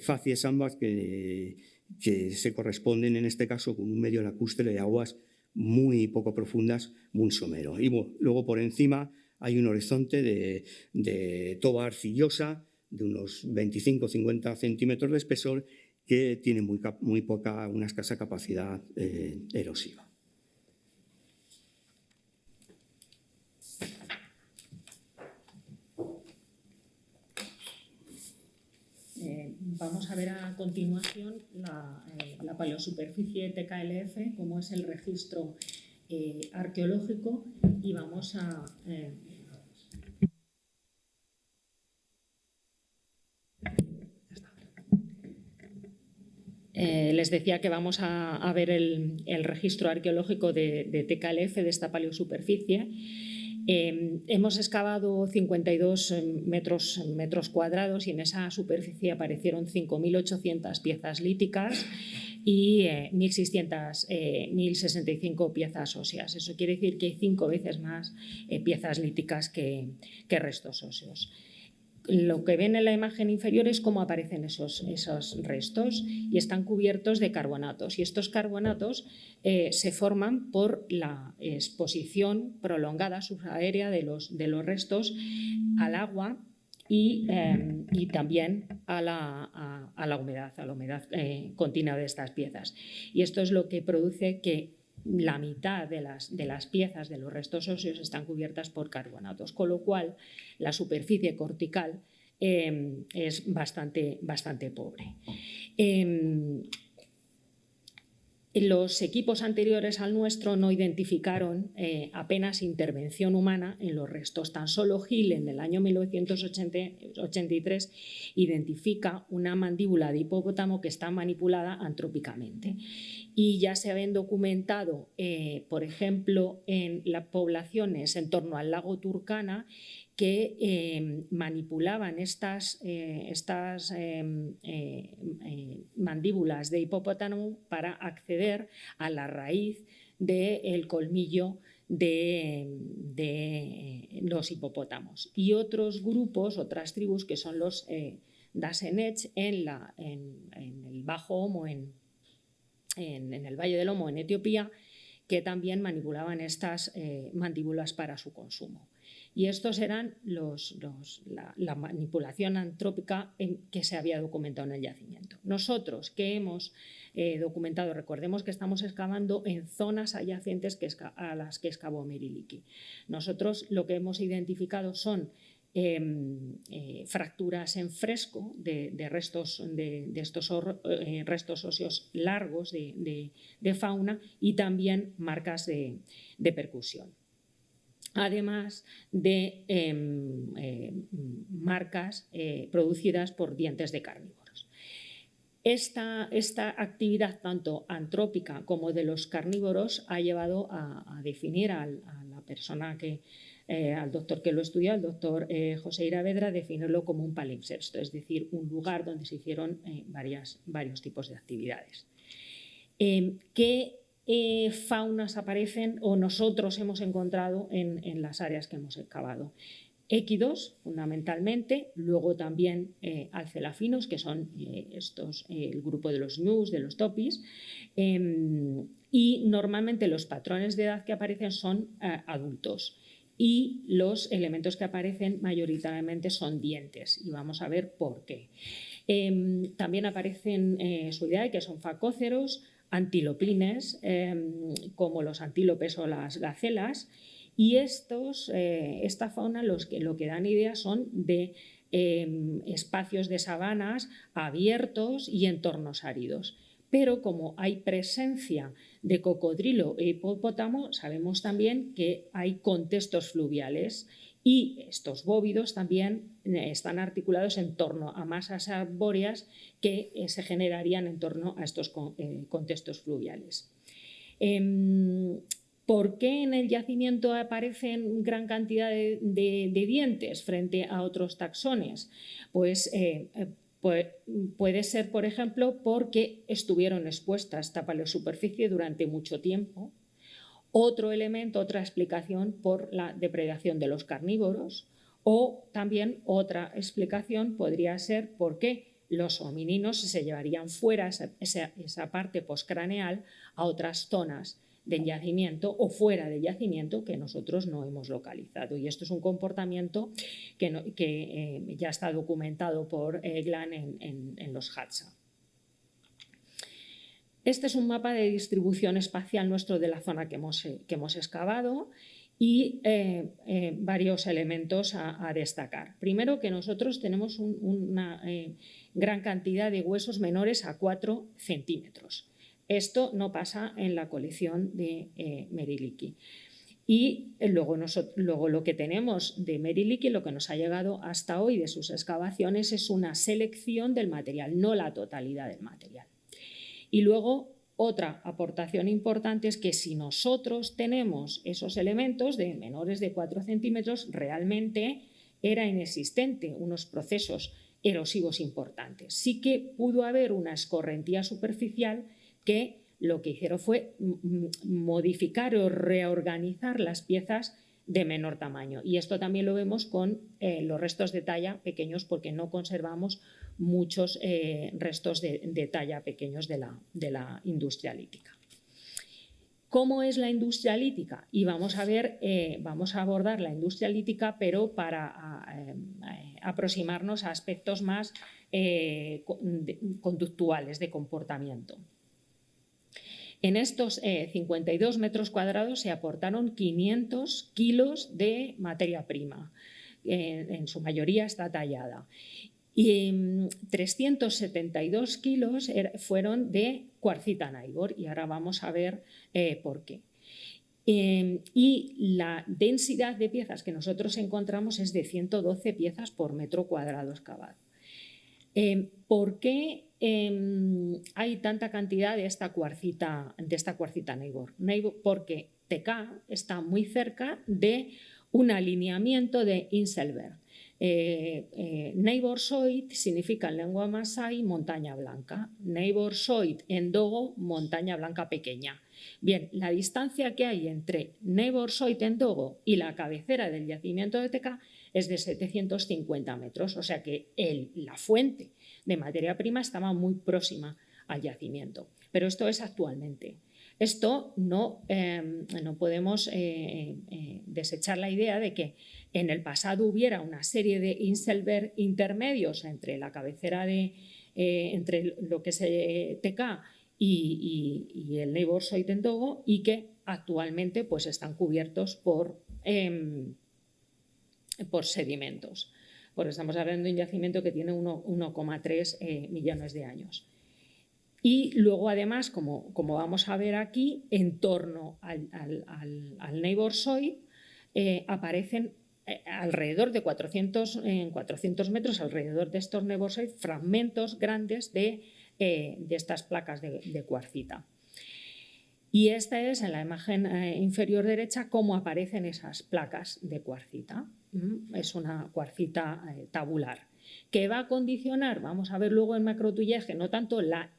[SPEAKER 2] facies ambas que se corresponden en este caso con un medio lacustre de aguas muy poco profundas, muy somero. Y bueno, luego por encima hay un horizonte de toba arcillosa de unos 25-50 centímetros de espesor que tiene muy poca, una escasa capacidad erosiva.
[SPEAKER 3] Vamos a ver a continuación la paleosuperficie TKLF, cómo es el registro arqueológico, y vamos a... les decía que vamos a ver el registro arqueológico de TKLF, de esta paleosuperficie. Hemos excavado 52 metros cuadrados y en esa superficie aparecieron 5.800 piezas líticas y 1.65 piezas óseas. Eso quiere decir que hay 5 veces más piezas líticas que restos óseos. Lo que ven en la imagen inferior es cómo aparecen esos restos y están cubiertos de carbonatos. Y estos carbonatos se forman por la exposición prolongada subaérea de los restos al agua y también a la humedad continua de estas piezas. Y esto es lo que produce que la mitad de las piezas de los restos óseos están cubiertas por carbonatos, con lo cual la superficie cortical es bastante pobre. Los equipos anteriores al nuestro no identificaron apenas intervención humana en los restos. Tan solo Hill, en el año 1983, identifica una mandíbula de hipopótamo que está manipulada antrópicamente. Y ya se habían documentado, por ejemplo, en las poblaciones en torno al lago Turkana, que manipulaban estas mandíbulas de hipopótamo para acceder a la raíz del colmillo de los hipopótamos. Y otros grupos, otras tribus, que son los Dasenech en el Bajo Omo, en el Valle del Omo, en Etiopía, que también manipulaban estas mandíbulas para su consumo. Y estos eran la manipulación antrópica que se había documentado en el yacimiento. Nosotros, que hemos documentado, recordemos que estamos excavando en zonas adyacentes a las que excavó Meriliki. Nosotros lo que hemos identificado son fracturas en fresco de restos de estos restos óseos largos de fauna y también marcas de percusión. Además de marcas producidas por dientes de carnívoros. Esta actividad tanto antrópica como de los carnívoros ha llevado a definir a la persona al doctor que lo estudió, al doctor José Iravedra, definirlo como un palimpsesto, es decir, un lugar donde se hicieron varios tipos de actividades. ¿Qué faunas aparecen o nosotros hemos encontrado en las áreas que hemos excavado? Équidos, fundamentalmente, luego también alcelafinos, que son el grupo de los ñus, de los topis, y normalmente los patrones de edad que aparecen son adultos. Y los elementos que aparecen mayoritariamente son dientes, y vamos a ver por qué. También aparecen suidae, que son facóceros, antilopines, como los antílopes o las gacelas, y esta fauna lo que dan idea son de espacios de sabanas abiertos y entornos áridos. Pero como hay presencia de cocodrilo e hipopótamo, sabemos también que hay contextos fluviales y estos bóvidos también están articulados en torno a masas arbóreas que se generarían en torno a estos contextos fluviales. ¿Por qué en el yacimiento aparecen gran cantidad de dientes frente a otros taxones? Pues puede ser, por ejemplo, porque estuvieron expuestas a esta paleosuperficie durante mucho tiempo. Otro elemento, otra explicación, por la depredación de los carnívoros, o también otra explicación podría ser porque los homininos se llevarían fuera esa parte postcraneal a otras zonas del yacimiento o fuera del yacimiento que nosotros no hemos localizado. Y esto es un comportamiento que ya está documentado por Eglan en los Hadza. Este es un mapa de distribución espacial nuestro de la zona que hemos excavado y varios elementos a destacar. Primero, que nosotros tenemos una gran cantidad de huesos menores a 4 centímetros. Esto no pasa en la colección de Meriliki. Y luego lo que tenemos de Meriliki, lo que nos ha llegado hasta hoy de sus excavaciones, es una selección del material, no la totalidad del material. Y luego, otra aportación importante es que si nosotros tenemos esos elementos de menores de 4 centímetros, realmente era inexistente unos procesos erosivos importantes. Sí que pudo haber una escorrentía superficial que lo que hicieron fue modificar o reorganizar las piezas de menor tamaño. Y esto también lo vemos con los restos de talla pequeños, porque no conservamos muchos restos de talla pequeños de la industria lítica. ¿Cómo es la industria lítica? Y vamos a ver, vamos a abordar la industria lítica, pero para aproximarnos a aspectos más conductuales de comportamiento. En estos 52 metros cuadrados se aportaron 500 kilos de materia prima, en su mayoría está tallada. Y 372 kilos fueron de cuarcita Nybor, y ahora vamos a ver por qué. Y la densidad de piezas que nosotros encontramos es de 112 piezas por metro cuadrado excavado. ¿Por qué hay tanta cantidad de esta cuarcita Nybor? Porque TK está muy cerca de un alineamiento de Inselberg. Nybor Soit significa en lengua masái montaña blanca. Nybor Soit en dogo, montaña blanca pequeña. Bien, la distancia que hay entre Nybor Soit en dogo y la cabecera del yacimiento de TK es de 750 metros, o sea que la fuente de materia prima estaba muy próxima al yacimiento. Pero esto es actualmente. Esto no podemos desechar la idea de que en el pasado hubiera una serie de Inselberg intermedios entre la cabecera entre lo que es TK y el Nybor Soit en dogo, y que actualmente pues están cubiertos por sedimentos. Porque estamos hablando de un yacimiento que tiene 1,3 millones de años. Y luego, además, como vamos a ver aquí, en torno al Nybor Soit aparecen alrededor de 400 metros, alrededor de estos Nybor Soit, fragmentos grandes de estas placas de cuarcita. Y esta es, en la imagen inferior derecha, cómo aparecen esas placas de cuarcita. Es una cuarcita tabular, que va a condicionar, vamos a ver luego en macrotuyeje, no tanto la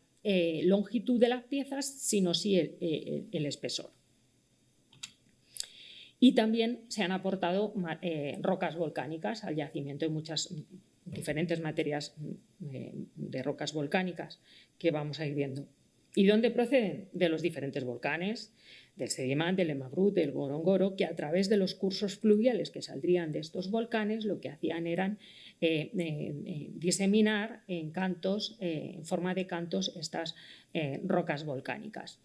[SPEAKER 3] longitud de las piezas, sino sí el espesor. Y también se han aportado rocas volcánicas al yacimiento. Hay muchas diferentes materias de rocas volcánicas que vamos a ir viendo. ¿Y dónde proceden? De los diferentes volcanes, del Sediman, del Emabrut, del Gorongoro, que a través de los cursos fluviales que saldrían de estos volcanes lo que hacían eran diseminar en cantos, en forma de cantos, estas rocas volcánicas.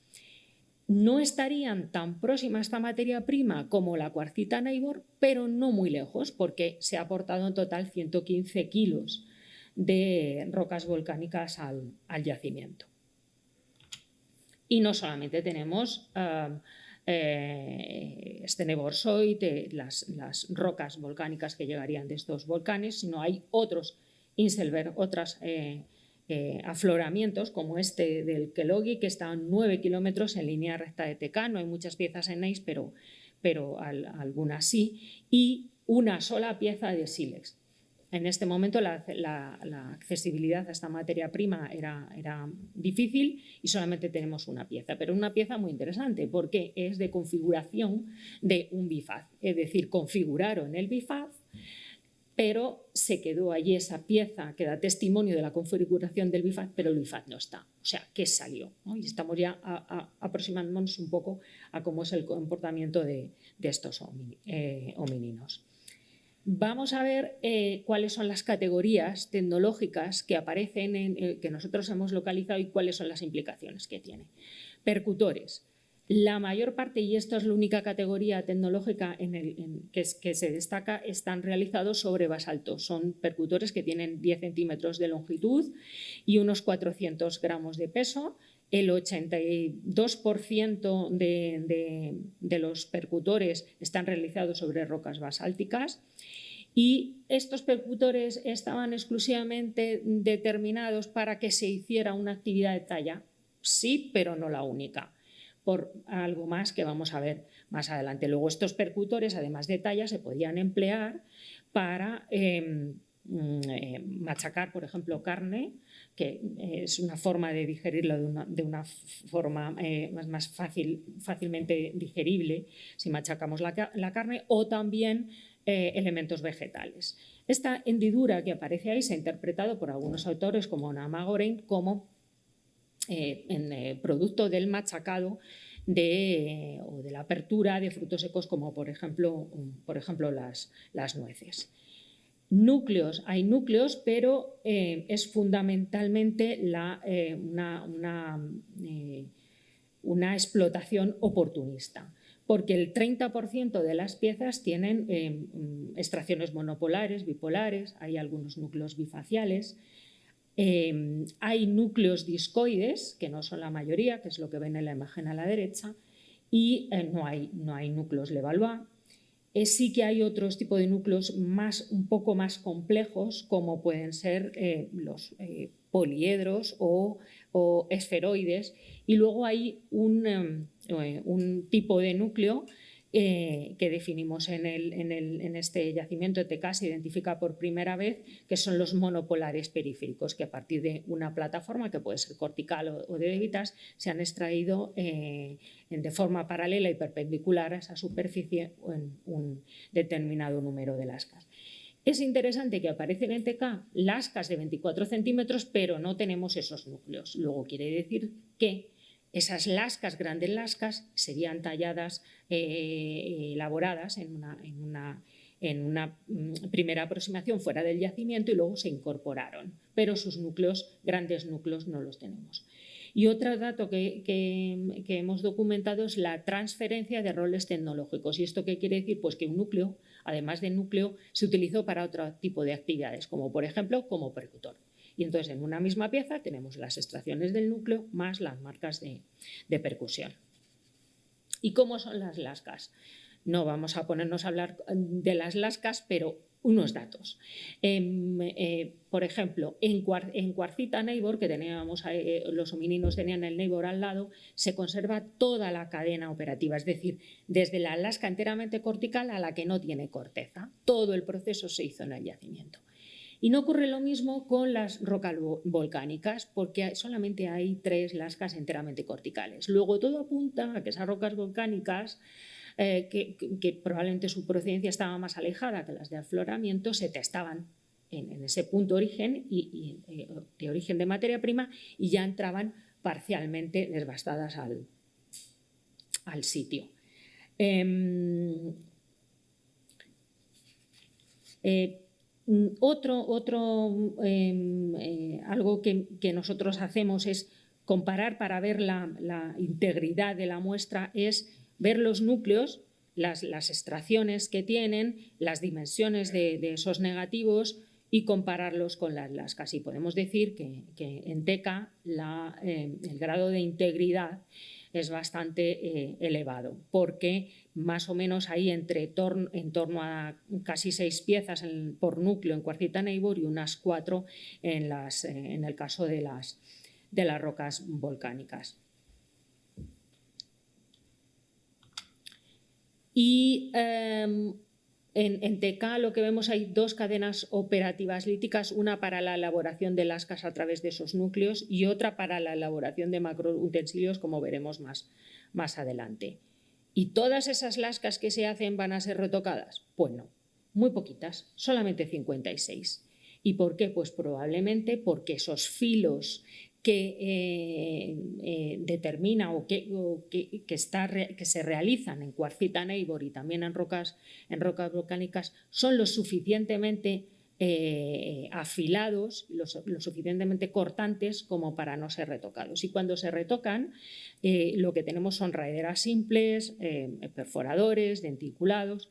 [SPEAKER 3] No estarían tan próxima a esta materia prima como la cuarcita Nybor, pero no muy lejos, porque se ha aportado en total 115 kilos de rocas volcánicas al yacimiento. Y no solamente tenemos este Nybor Soit, las rocas volcánicas que llegarían de estos volcanes, sino hay otros Inselberg, otros afloramientos como este del Kelogi, que está a 9 kilómetros en línea recta de TK. No hay muchas piezas en Neis, pero algunas sí, y una sola pieza de sílex. En este momento la accesibilidad a esta materia prima era difícil y solamente tenemos una pieza, pero una pieza muy interesante porque es de configuración de un bifaz. Es decir, configuraron el bifaz, pero se quedó allí esa pieza que da testimonio de la configuración del bifaz, pero el bifaz no está. O sea, ¿qué salió? ¿No? Y estamos ya aproximándonos un poco a cómo es el comportamiento de estos homininos. Vamos a ver cuáles son las categorías tecnológicas que aparecen, que nosotros hemos localizado, y cuáles son las implicaciones que tiene. Percutores. La mayor parte, y esta es la única categoría tecnológica que se destaca, están realizados sobre basalto. Son percutores que tienen 10 centímetros de longitud y unos 400 gramos de peso. El 82% de los percutores están realizados sobre rocas basálticas, y estos percutores estaban exclusivamente determinados para que se hiciera una actividad de talla. Sí, pero no la única, por algo más que vamos a ver más adelante. Luego, estos percutores, además de talla, se podían emplear para machacar, por ejemplo, carne, que es una forma de digerirlo de una forma más fácilmente digerible si machacamos la carne, o también elementos vegetales. Esta hendidura que aparece ahí se ha interpretado por algunos autores como Naama Goren como producto del machacado o de la apertura de frutos secos como por ejemplo las nueces. Núcleos, hay núcleos, pero es fundamentalmente una explotación oportunista, porque el 30% de las piezas tienen extracciones monopolares, bipolares, hay algunos núcleos bifaciales, hay núcleos discoides, que no son la mayoría, que es lo que ven en la imagen a la derecha, y no hay núcleos Levallois. Sí que hay otros tipos de núcleos un poco más complejos, como pueden ser los poliedros o esferoides, y luego hay un tipo de núcleo que definimos en este yacimiento de TK, se identifica por primera vez, que son los monopolares periféricos, que a partir de una plataforma, que puede ser cortical o de Devitas, se han extraído de forma paralela y perpendicular a esa superficie en un determinado número de lascas. Es interesante que aparecen en TK lascas de 24 centímetros, pero no tenemos esos núcleos. Luego quiere decir que esas lascas, grandes lascas, serían talladas, elaboradas en una primera aproximación fuera del yacimiento y luego se incorporaron, pero sus núcleos, grandes núcleos, no los tenemos. Y otro dato que hemos documentado es la transferencia de roles tecnológicos. ¿Y esto qué quiere decir? Pues que un núcleo, además de núcleo, se utilizó para otro tipo de actividades, como por ejemplo como percutor. Y entonces en una misma pieza tenemos las extracciones del núcleo más las marcas de percusión. ¿Y cómo son las lascas? No vamos a ponernos a hablar de las lascas, pero unos datos. Por ejemplo, en cuarcita Neighbor, que teníamos, los homininos tenían el Neighbor al lado, se conserva toda la cadena operativa, es decir, desde la lasca enteramente cortical a la que no tiene corteza. Todo el proceso se hizo en el yacimiento. Y no ocurre lo mismo con las rocas volcánicas, porque solamente hay 3 lascas enteramente corticales. Luego todo apunta a que esas rocas volcánicas, que probablemente su procedencia estaba más alejada que las de afloramiento, se testaban en ese punto origen de origen de materia prima y ya entraban parcialmente devastadas al sitio. Algo que nosotros hacemos es comparar para ver la integridad de la muestra, es ver los núcleos, las extracciones que tienen, las dimensiones de esos negativos y compararlos con las lascas. Y podemos decir que en TK el grado de integridad es bastante elevado, porque más o menos hay en torno a casi 6 piezas por núcleo en cuarcita Neighbor y unas 4 en el caso de las rocas volcánicas. Y en TK lo que vemos, hay 2 cadenas operativas líticas, una para la elaboración de lascas a través de esos núcleos y otra para la elaboración de macroutensilios, como veremos más adelante. ¿Y todas esas lascas que se hacen van a ser retocadas? Pues no, muy poquitas, solamente 56. ¿Y por qué? Pues probablemente porque esos filos que determina o que se realizan en cuarcita Neighbor y también en rocas volcánicas son lo suficientemente afilados, lo suficientemente cortantes como para no ser retocados. Y cuando se retocan, lo que tenemos son raederas simples, perforadores, denticulados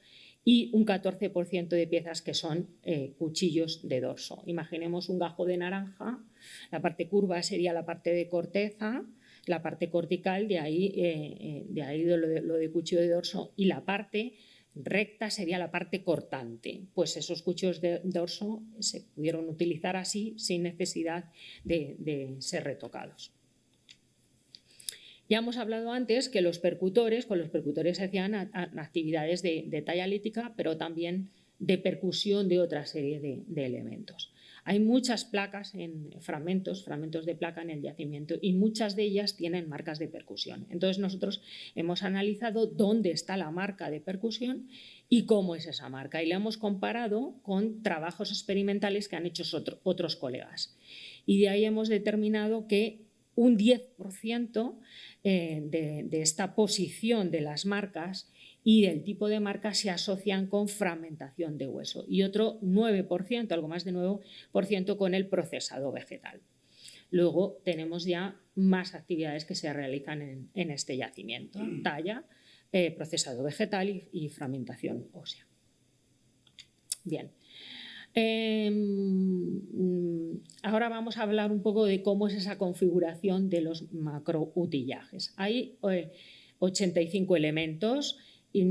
[SPEAKER 3] y un 14% de piezas que son cuchillos de dorso. Imaginemos un gajo de naranja, la parte curva sería la parte de corteza, la parte cortical, de ahí lo de cuchillo de dorso, y la parte recta sería la parte cortante. Pues esos cuchillos de dorso se pudieron utilizar así sin necesidad de ser retocados. Ya hemos hablado antes que con los percutores se hacían actividades de talla lítica, pero también de percusión de otra serie de elementos. Hay muchas placas, fragmentos de placa en el yacimiento y muchas de ellas tienen marcas de percusión. Entonces nosotros hemos analizado dónde está la marca de percusión y cómo es esa marca y la hemos comparado con trabajos experimentales que han hecho otros colegas. Y de ahí hemos determinado que un 10% de esta posición de las marcas y del tipo de marca se asocian con fragmentación de hueso y otro 9%, algo más de 9% con el procesado vegetal. Luego tenemos ya más actividades que se realizan en este yacimiento: talla, procesado vegetal y fragmentación ósea. Bien. Ahora vamos a hablar un poco de cómo es esa configuración de los macroutillajes. Hay 85 elementos.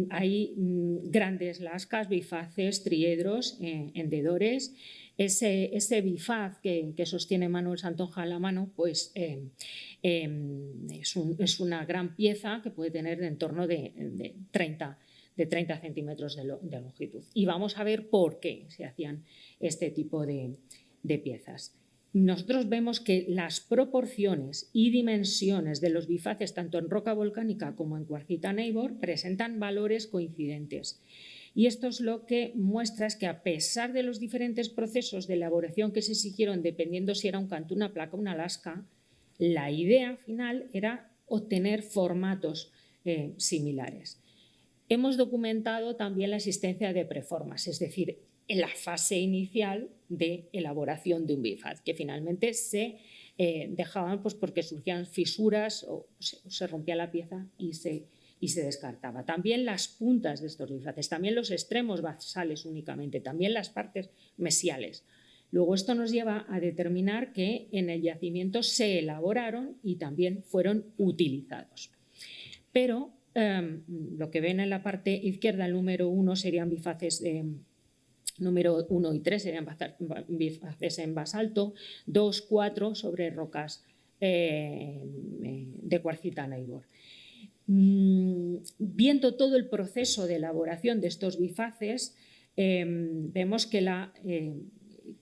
[SPEAKER 3] Hay grandes lascas, bifaces, triedros, hendedores. Ese bifaz que sostiene Manuel Santonja en la mano, pues es una gran pieza que puede tener en torno de 30 centímetros de longitud. Y vamos a ver por qué se hacían este tipo de piezas. Nosotros vemos que las proporciones y dimensiones de los bifaces, tanto en roca volcánica como en cuarcita Neighbor, presentan valores coincidentes. Y esto es lo que muestra es que, a pesar de los diferentes procesos de elaboración que se siguieron, dependiendo si era un cantú, una placa o una lasca, la idea final era obtener formatos similares. Hemos documentado también la existencia de preformas, es decir, en la fase inicial de elaboración de un bifaz, que finalmente se dejaban pues, porque surgían fisuras o se rompía la pieza y se descartaba. También las puntas de estos bifaces, también los extremos basales únicamente, también las partes mesiales. Luego esto nos lleva a determinar que en el yacimiento se elaboraron y también fueron utilizados. Pero lo que ven en la parte izquierda, el número 1 serían bifaces número 1 y 3 serían bifaces en basalto, 2, 4 sobre rocas de cuarcita Neighbor. Viendo todo el proceso de elaboración de estos bifaces, vemos que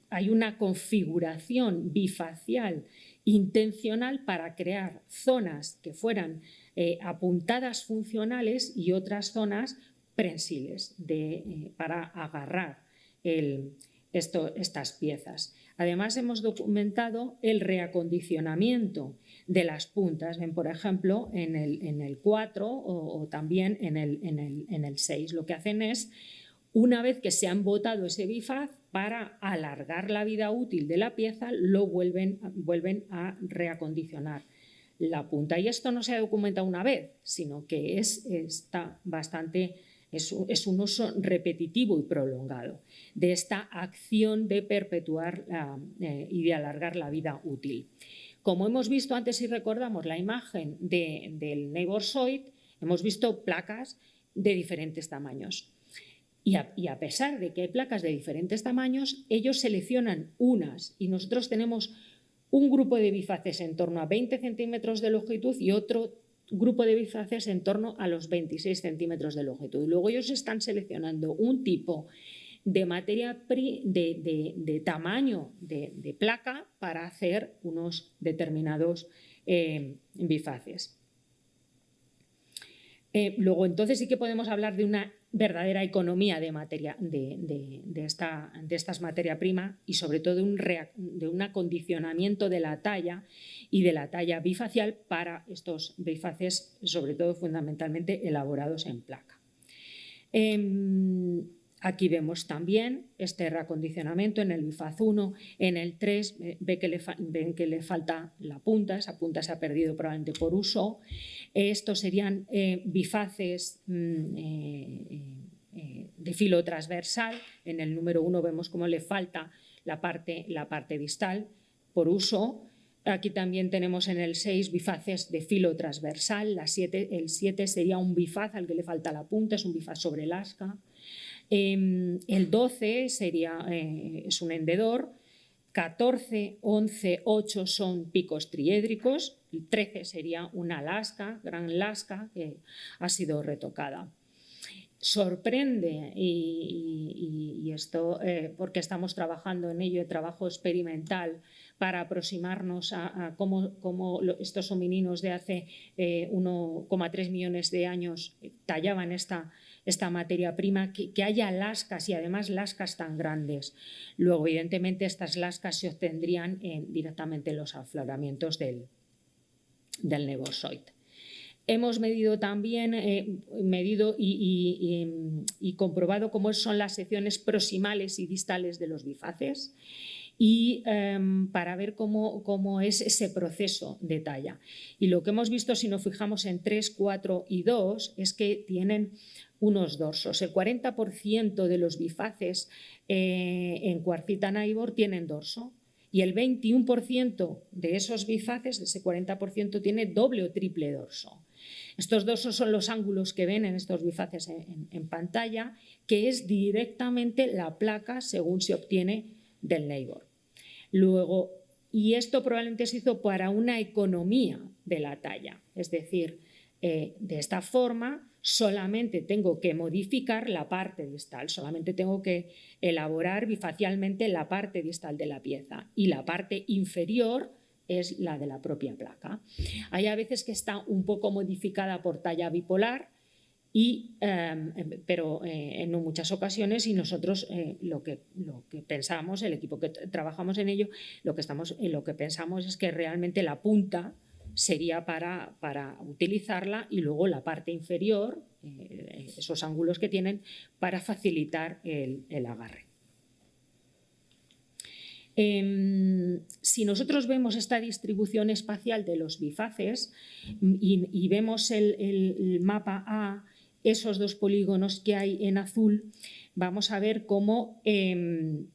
[SPEAKER 3] hay una configuración bifacial intencional para crear zonas que fueran apuntadas funcionales y otras zonas prensiles para agarrar estas piezas. Además, hemos documentado el reacondicionamiento de las puntas. Ven, por ejemplo, en el 4 o también en el 6. Lo que hacen es, una vez que se han botado ese bifaz, para alargar la vida útil de la pieza, lo vuelven reacondicionar la punta. Y esto no se ha documentado una vez, sino que es un uso repetitivo y prolongado de esta acción de perpetuar y de alargar la vida útil. Como hemos visto antes, si recordamos la imagen del Neighborsoid, hemos visto placas de diferentes tamaños. Y a pesar de que hay placas de diferentes tamaños, ellos seleccionan unas y nosotros tenemos un grupo de bifaces en torno a 20 centímetros de longitud y otro grupo de bifaces en torno a los 26 centímetros de longitud. Luego ellos están seleccionando un tipo de materia de tamaño de placa para hacer unos determinados bifaces. Luego, entonces sí que podemos hablar de una verdadera economía de estas materia prima y sobre todo de un acondicionamiento de la talla y de la talla bifacial para estos bifaces, sobre todo fundamentalmente elaborados en placa. Aquí vemos también este reacondicionamiento en el bifaz 1, en el 3 ven que le falta la punta, esa punta se ha perdido probablemente por uso. Estos serían bifaces de filo transversal. En el número 1 vemos cómo le falta la parte distal por uso. Aquí también tenemos en el 6 bifaces de filo transversal. El 7 sería un bifaz al que le falta la punta, es un bifaz sobre lasca. El 12 es un hendedor, 14, 11, 8 son picos triédricos, el 13 sería una lasca, gran lasca, que ha sido retocada. sorprende, y esto porque estamos trabajando en ello, trabajo experimental para aproximarnos a cómo estos homininos de hace 1,3 millones de años tallaban esta materia prima, que haya lascas y además lascas tan grandes. Luego, evidentemente, estas lascas se obtendrían directamente en los afloramientos del Neversoid. Hemos medido también y comprobado cómo son las secciones proximales y distales de los bifaces, y para ver cómo es ese proceso de talla. Y lo que hemos visto, si nos fijamos en 3, 4 y 2, es que tienen unos dorsos. El 40% de los bifaces en cuarcita naivor tienen dorso, y el 21% de esos bifaces, de ese 40%, tiene doble o triple dorso. Estos dorsos son los ángulos que ven en estos bifaces en pantalla, que es directamente la placa según se obtiene del Neighbor. Luego, y esto probablemente se hizo para una economía de la talla, es decir, de esta forma solamente tengo que modificar la parte distal, solamente tengo que elaborar bifacialmente la parte distal de la pieza, y la parte inferior es la de la propia placa. Hay a veces que está un poco modificada por talla bipolar, pero en muchas ocasiones, y nosotros lo que pensamos, el equipo que trabajamos en ello, lo que pensamos es que realmente la punta sería para utilizarla, y luego la parte inferior, esos ángulos que tienen, para facilitar el agarre. Si nosotros vemos esta distribución espacial de los bifaces y vemos el mapa A, esos dos polígonos que hay en azul, vamos a ver cómo en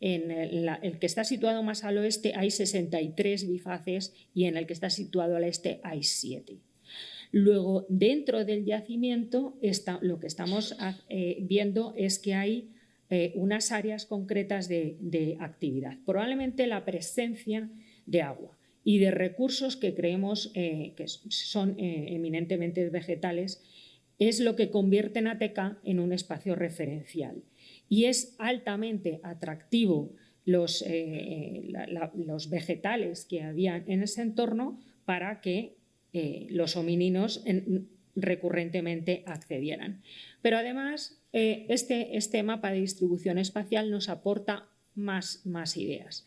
[SPEAKER 3] el que está situado más al oeste hay 63 bifaces, y en el que está situado al este hay 7. Luego, dentro del yacimiento, lo que estamos viendo es que hay unas áreas concretas de actividad, probablemente la presencia de agua y de recursos que creemos que son eminentemente vegetales, es lo que convierte a Ateca en un espacio referencial. Y es altamente atractivo los vegetales que había en ese entorno para que los homininos recurrentemente accedieran. Pero además, este mapa de distribución espacial nos aporta más ideas.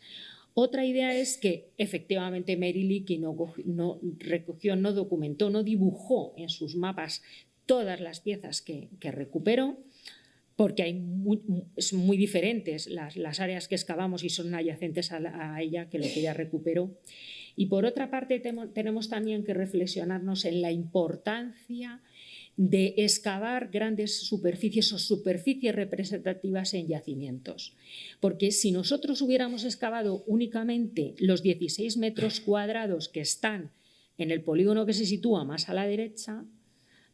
[SPEAKER 3] Otra idea es que efectivamente Mary Leakey no recogió, no documentó, no dibujó en sus mapas todas las piezas que recuperó, porque son muy diferentes las áreas que excavamos y son adyacentes a ella que lo que ella recuperó. Y por otra parte tenemos también que reflexionarnos en la importancia de excavar grandes superficies o superficies representativas en yacimientos. Porque si nosotros hubiéramos excavado únicamente los 16 metros cuadrados que están en el polígono que se sitúa más a la derecha,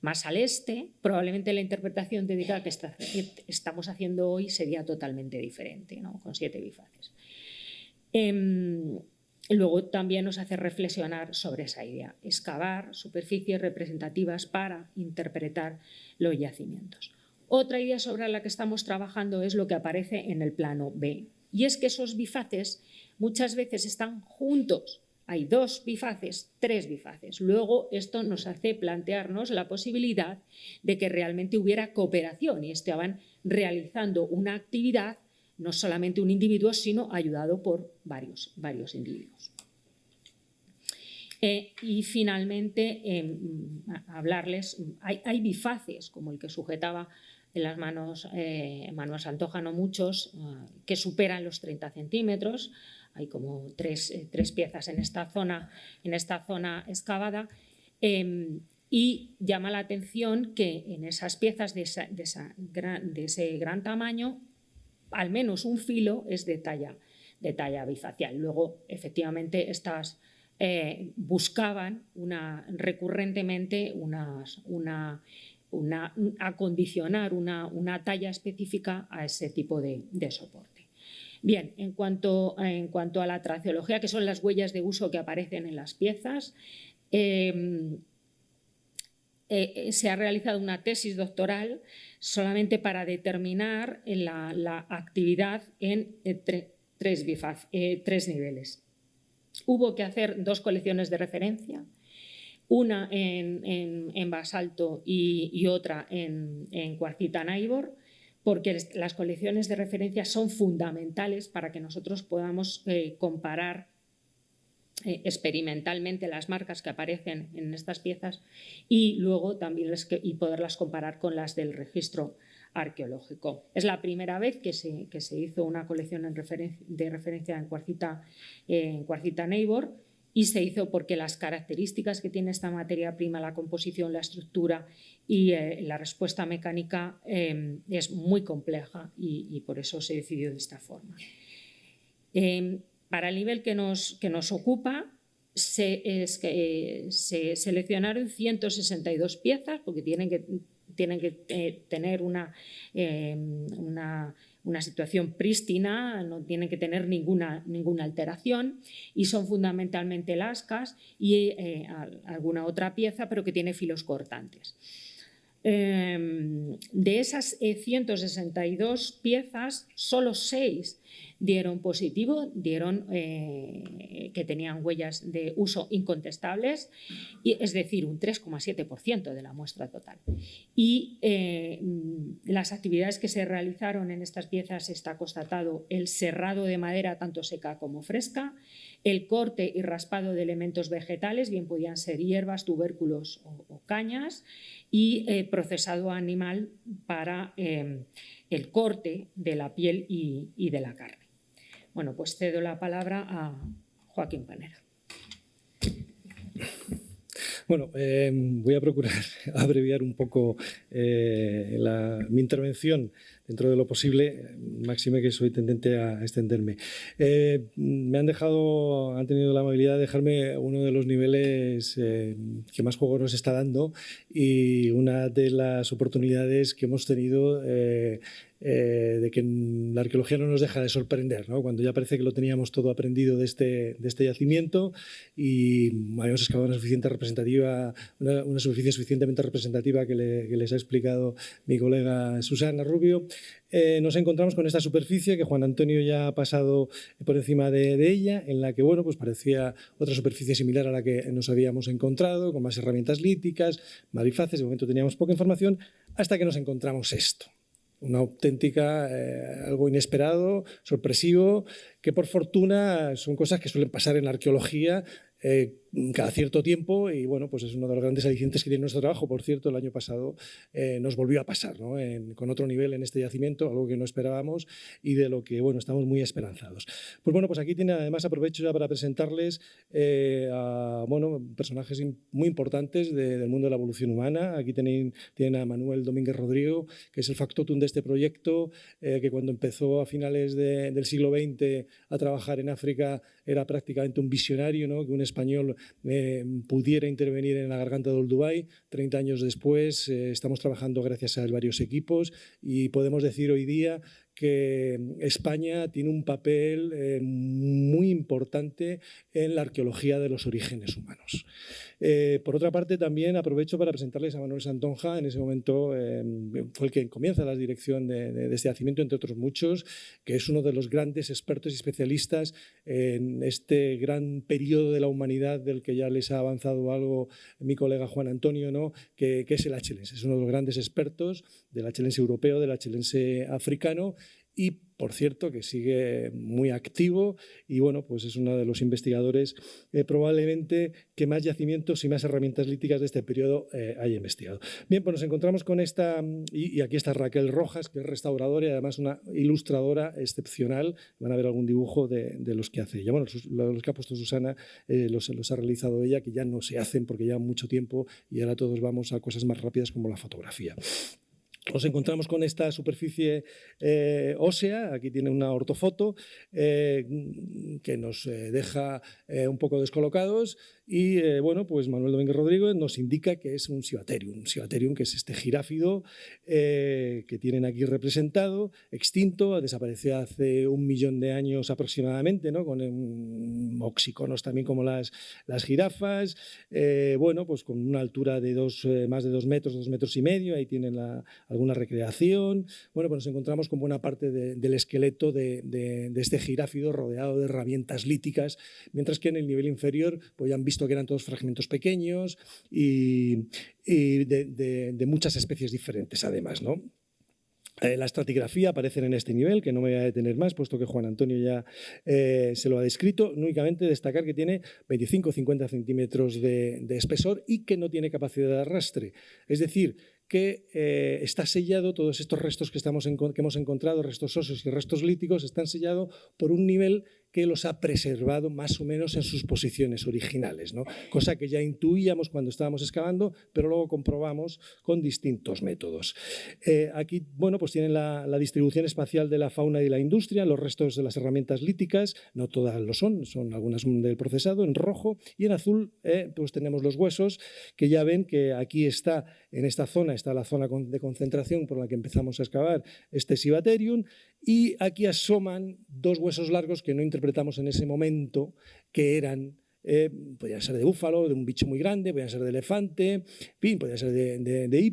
[SPEAKER 3] más al este, probablemente la interpretación técnica que estamos haciendo hoy sería totalmente diferente, ¿no? Con 7 bifaces. Luego también nos hace reflexionar sobre esa idea, excavar superficies representativas para interpretar los yacimientos. Otra idea sobre la que estamos trabajando es lo que aparece en el plano B, y es que esos bifaces muchas veces están juntos. Hay 2 bifaces, 3 bifaces. Luego esto nos hace plantearnos la posibilidad de que realmente hubiera cooperación y estaban realizando una actividad, no solamente un individuo, sino ayudado por varios individuos. Y finalmente, hablarles, hay bifaces, como el que sujetaba en las manos Manuel Santoja, no muchos, que superan los 30 centímetros. Hay como tres piezas en esta zona excavada, y llama la atención que en esas piezas de ese gran tamaño, al menos un filo es de talla bifacial. Luego, efectivamente, estas buscaban recurrentemente acondicionar una talla específica a ese tipo de soporte. Bien, en cuanto a la traceología, que son las huellas de uso que aparecen en las piezas, se ha realizado una tesis doctoral solamente para determinar la actividad en tres niveles. Hubo que hacer 2 colecciones de referencia, una en basalto y otra en cuarcita Naivor, porque las colecciones de referencia son fundamentales para que nosotros podamos comparar experimentalmente las marcas que aparecen en estas piezas y luego también poderlas comparar con las del registro arqueológico. Es la primera vez que se hizo una colección de referencia en cuarcita Naivor, y se hizo porque las características que tiene esta materia prima, la composición, la estructura y la respuesta mecánica es muy compleja y por eso se decidió de esta forma. Para el nivel que nos ocupa, se seleccionaron 162 piezas, porque tienen que tener una situación prístina, no tienen que tener ninguna alteración, y son fundamentalmente lascas y alguna otra pieza, pero que tiene filos cortantes. De esas 162 piezas, solo 6 dieron positivo, dieron que tenían huellas de uso incontestables, es decir, un 3,7% de la muestra total. Y las actividades que se realizaron en estas piezas está constatado el serrado de madera tanto seca como fresca, el corte y raspado de elementos vegetales, bien podían ser hierbas, tubérculos o cañas, y procesado animal para el corte de la piel y de la carne. Bueno, pues cedo la palabra a Joaquín Panera.
[SPEAKER 4] Bueno, voy a procurar abreviar un poco mi intervención dentro de lo posible, máxime que soy tendente a extenderme. Han tenido la amabilidad de dejarme uno de los niveles que más juego nos está dando y una de las oportunidades que hemos tenido de que la arqueología no nos deja de sorprender, ¿no? Cuando ya parece que lo teníamos todo aprendido de este yacimiento y habíamos excavado una superficie suficientemente representativa que les ha explicado mi colega Susana Rubio, nos encontramos con esta superficie que Juan Antonio ya ha pasado por encima de ella, en la que bueno, pues parecía otra superficie similar a la que nos habíamos encontrado, con más herramientas líticas, marifaces. De momento teníamos poca información, hasta que nos encontramos esto. Una auténtica, algo inesperado, sorpresivo, que por fortuna son cosas que suelen pasar en la arqueología cada cierto tiempo y bueno, pues es uno de los grandes alicientes que tiene nuestro trabajo. Por cierto, el año pasado nos volvió a pasar, ¿no? Con otro nivel en este yacimiento, algo que no esperábamos y de lo que bueno, estamos muy esperanzados. Pues bueno, pues aquí además aprovecho ya para presentarles a personajes muy importantes del mundo de la evolución humana. Aquí tienen a Manuel Domínguez Rodrigo, que es el factotum de este proyecto, que cuando empezó a finales del siglo XX a trabajar en África era prácticamente un visionario, ¿no? Que un español pudiera intervenir en la garganta de Olduvai. 30 años después estamos trabajando gracias a varios equipos y podemos decir hoy día que España tiene un papel muy importante en la arqueología de los orígenes humanos. Por otra parte, también aprovecho para presentarles a Manuel Santonja. En ese momento fue el que comienza la dirección de este yacimiento, entre otros muchos, que es uno de los grandes expertos y especialistas en este gran periodo de la humanidad del que ya les ha avanzado algo mi colega Juan Antonio, ¿no? que es el achelense. Es uno de los grandes expertos del achelense europeo, del achelense africano, y por cierto que sigue muy activo y bueno, pues es uno de los investigadores probablemente que más yacimientos y más herramientas líticas de este periodo haya investigado. Bien, pues nos encontramos con esta, y aquí está Raquel Rojas, que es restauradora y además una ilustradora excepcional. Van a ver algún dibujo de los que hace ella. Bueno, los que ha puesto Susana los ha realizado ella, que ya no se hacen porque llevan mucho tiempo y ahora todos vamos a cosas más rápidas como la fotografía. Nos encontramos con esta superficie ósea, aquí tiene una ortofoto que nos deja un poco descolocados y bueno, pues Manuel Domínguez Rodríguez nos indica que es un Ciguaterium que es este giráfido que tienen aquí representado, extinto, desapareció hace 1 millón de años aproximadamente, ¿no? Con oxiconos también como las jirafas, bueno, pues con una altura de más de 2 metros, 2,5 metros, ahí tienen alguna recreación. Bueno, pues nos encontramos con buena parte del esqueleto de este giráfido rodeado de herramientas líticas, mientras que en el nivel inferior pues ya han visto que eran todos fragmentos pequeños y de muchas especies diferentes además, ¿no? La estratigrafía aparece en este nivel, que no me voy a detener más, puesto que Juan Antonio ya se lo ha descrito. Únicamente destacar que tiene 25 o 50 centímetros de espesor y que no tiene capacidad de arrastre. Es decir, que está sellado, todos estos restos que hemos encontrado, restos óseos y restos líticos, están sellados por un nivel que los ha preservado más o menos en sus posiciones originales, ¿no? Cosa que ya intuíamos cuando estábamos excavando, pero luego comprobamos con distintos métodos. Aquí, bueno, pues tienen la distribución espacial de la fauna y de la industria, los restos de las herramientas líticas, no todas lo son algunas del procesado, en rojo, y en azul pues tenemos los huesos, que ya ven que aquí está, en esta zona, está la zona de concentración por la que empezamos a excavar este Ciguaterium, y aquí asoman 2 huesos largos que no interpretamos en ese momento, que eran, podían ser de búfalo, de un bicho muy grande, podían ser de elefante, podían ser de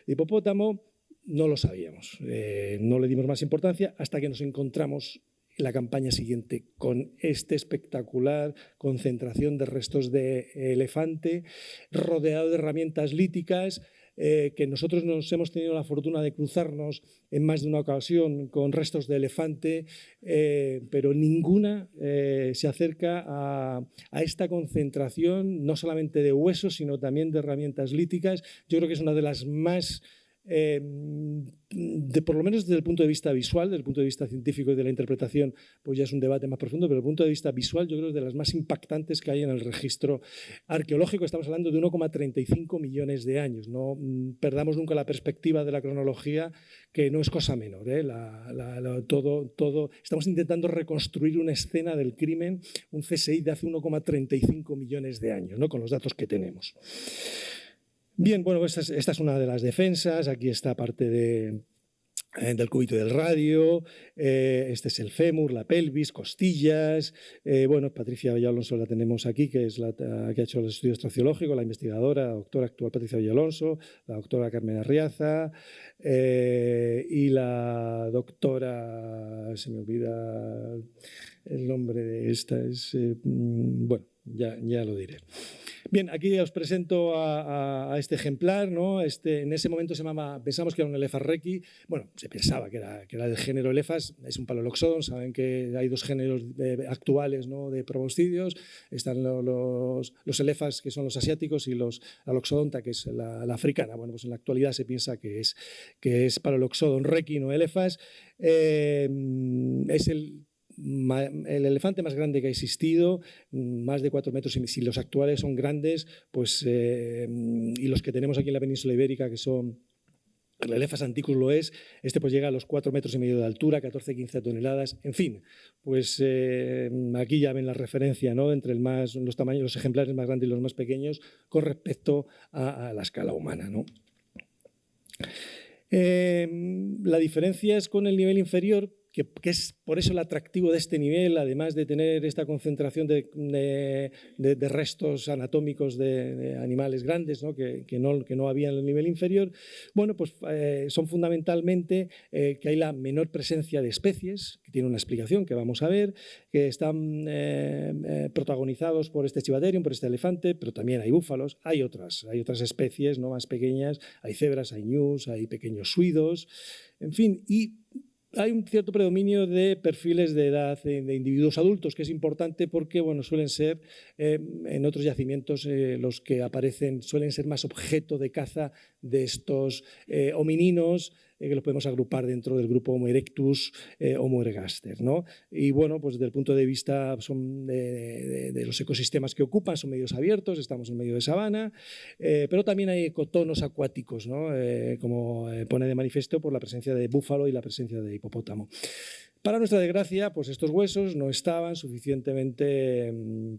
[SPEAKER 4] hipopótamo, no lo sabíamos, no le dimos más importancia hasta que nos encontramos en la campaña siguiente con esta espectacular concentración de restos de elefante rodeado de herramientas líticas, que nosotros nos hemos tenido la fortuna de cruzarnos en más de una ocasión con restos de elefante, pero ninguna se acerca a esta concentración, no solamente de huesos, sino también de herramientas líticas. Yo creo que es una de las más, por lo menos desde el punto de vista visual, desde el punto de vista científico y de la interpretación, pues ya es un debate más profundo, pero desde el punto de vista visual yo creo que es de las más impactantes que hay en el registro arqueológico. Estamos hablando de 1,35 millones de años. No perdamos nunca la perspectiva de la cronología, que no es cosa menor, ¿eh? Estamos intentando reconstruir una escena del crimen, un CSI de hace 1,35 millones de años, ¿no? Con los datos que tenemos. Bien, bueno, esta es una de las defensas. Aquí está parte del cúbito del radio, este es el fémur, la pelvis, costillas. Bueno, Patricia Villalonso la tenemos aquí, que es la que ha hecho los estudios traciológicos, la investigadora, la doctora actual Patricia Villalonso, la doctora Carmen Arriaza y la doctora, se me olvida el nombre de esta, bueno, ya lo diré. Bien, aquí os presento a este ejemplar, ¿no? En ese momento pensamos que era un Elephas requi. Bueno, se pensaba que era del género Elephas, es un Paleoxodon. Saben que hay 2 géneros actuales, ¿no?, de proboscidios. Están los Elephas, que son los asiáticos, y los Aloxodonta, que es la africana. Bueno, pues en la actualidad se piensa que es Paleoxodon requi, no Elephas. Es el elefante más grande que ha existido, más de 4 metros, y si los actuales son grandes, pues, y los que tenemos aquí en la península ibérica, que son el Elephas antiquus, lo es, pues llega a los 4,5 metros de altura, 14-15 toneladas, en fin, pues aquí ya ven la referencia, ¿no?, entre los tamaños, los ejemplares más grandes y los más pequeños con respecto a la escala humana, ¿no? La diferencia es con el nivel inferior, que es por eso el atractivo de este nivel, además de tener esta concentración de restos anatómicos de animales grandes, ¿no?, que no había en el nivel inferior. Bueno, pues son fundamentalmente que hay la menor presencia de especies, que tiene una explicación que vamos a ver, que están protagonizados por este Ciguaterium, por este elefante, pero también hay búfalos, hay otras especies, ¿no?, más pequeñas, hay cebras, hay ñus, hay pequeños suidos, en fin, y hay un cierto predominio de perfiles de edad de individuos adultos, que es importante porque, bueno, suelen ser en otros yacimientos los que aparecen, suelen ser más objeto de caza de estos homininos, que los podemos agrupar dentro del grupo Homo erectus, Homo ergaster, ¿no? Y bueno, pues desde el punto de vista de los ecosistemas que ocupan, son medios abiertos, estamos en medio de sabana, pero también hay ecotonos acuáticos, ¿no?, como pone de manifiesto por la presencia de búfalo y la presencia de hipopótamo. Para nuestra desgracia, pues estos huesos no estaban suficientemente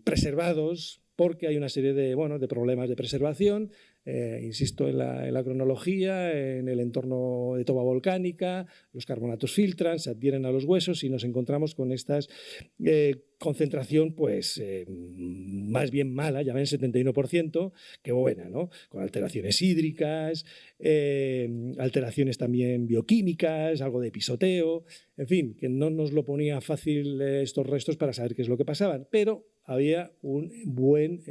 [SPEAKER 4] preservados porque hay una serie de problemas de preservación, insisto en la cronología, en el entorno de toba volcánica, los carbonatos filtran, se adhieren a los huesos y nos encontramos con esta concentración pues más bien mala, ya ven 71%, que buena, ¿no? Con alteraciones hídricas, alteraciones también bioquímicas, algo de pisoteo, en fin, que no nos lo ponía fácil estos restos para saber qué es lo que pasaban, pero había un buen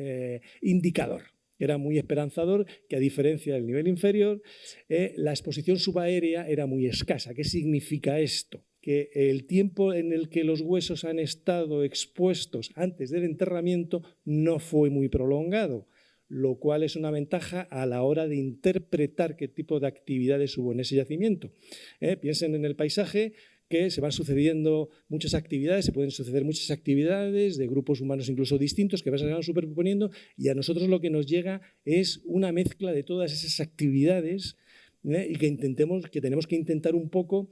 [SPEAKER 4] indicador. Era muy esperanzador que, a diferencia del nivel inferior, la exposición subaérea era muy escasa. ¿Qué significa esto? Que el tiempo en el que los huesos han estado expuestos antes del enterramiento no fue muy prolongado, lo cual es una ventaja a la hora de interpretar qué tipo de actividades hubo en ese yacimiento. Piensen en el paisaje, que se van sucediendo muchas actividades, se pueden suceder muchas actividades de grupos humanos incluso distintos que se van superponiendo, y a nosotros lo que nos llega es una mezcla de todas esas actividades y que tenemos que intentar un poco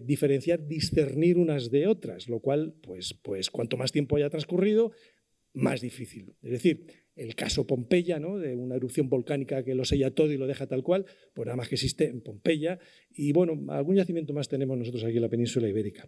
[SPEAKER 4] diferenciar, discernir unas de otras, lo cual pues cuanto más tiempo haya transcurrido, más difícil. Es decir, el caso Pompeya, ¿no? De una erupción volcánica que lo sella todo y lo deja tal cual, pues nada más que existe en Pompeya. Y bueno, algún yacimiento más tenemos nosotros aquí en la península ibérica.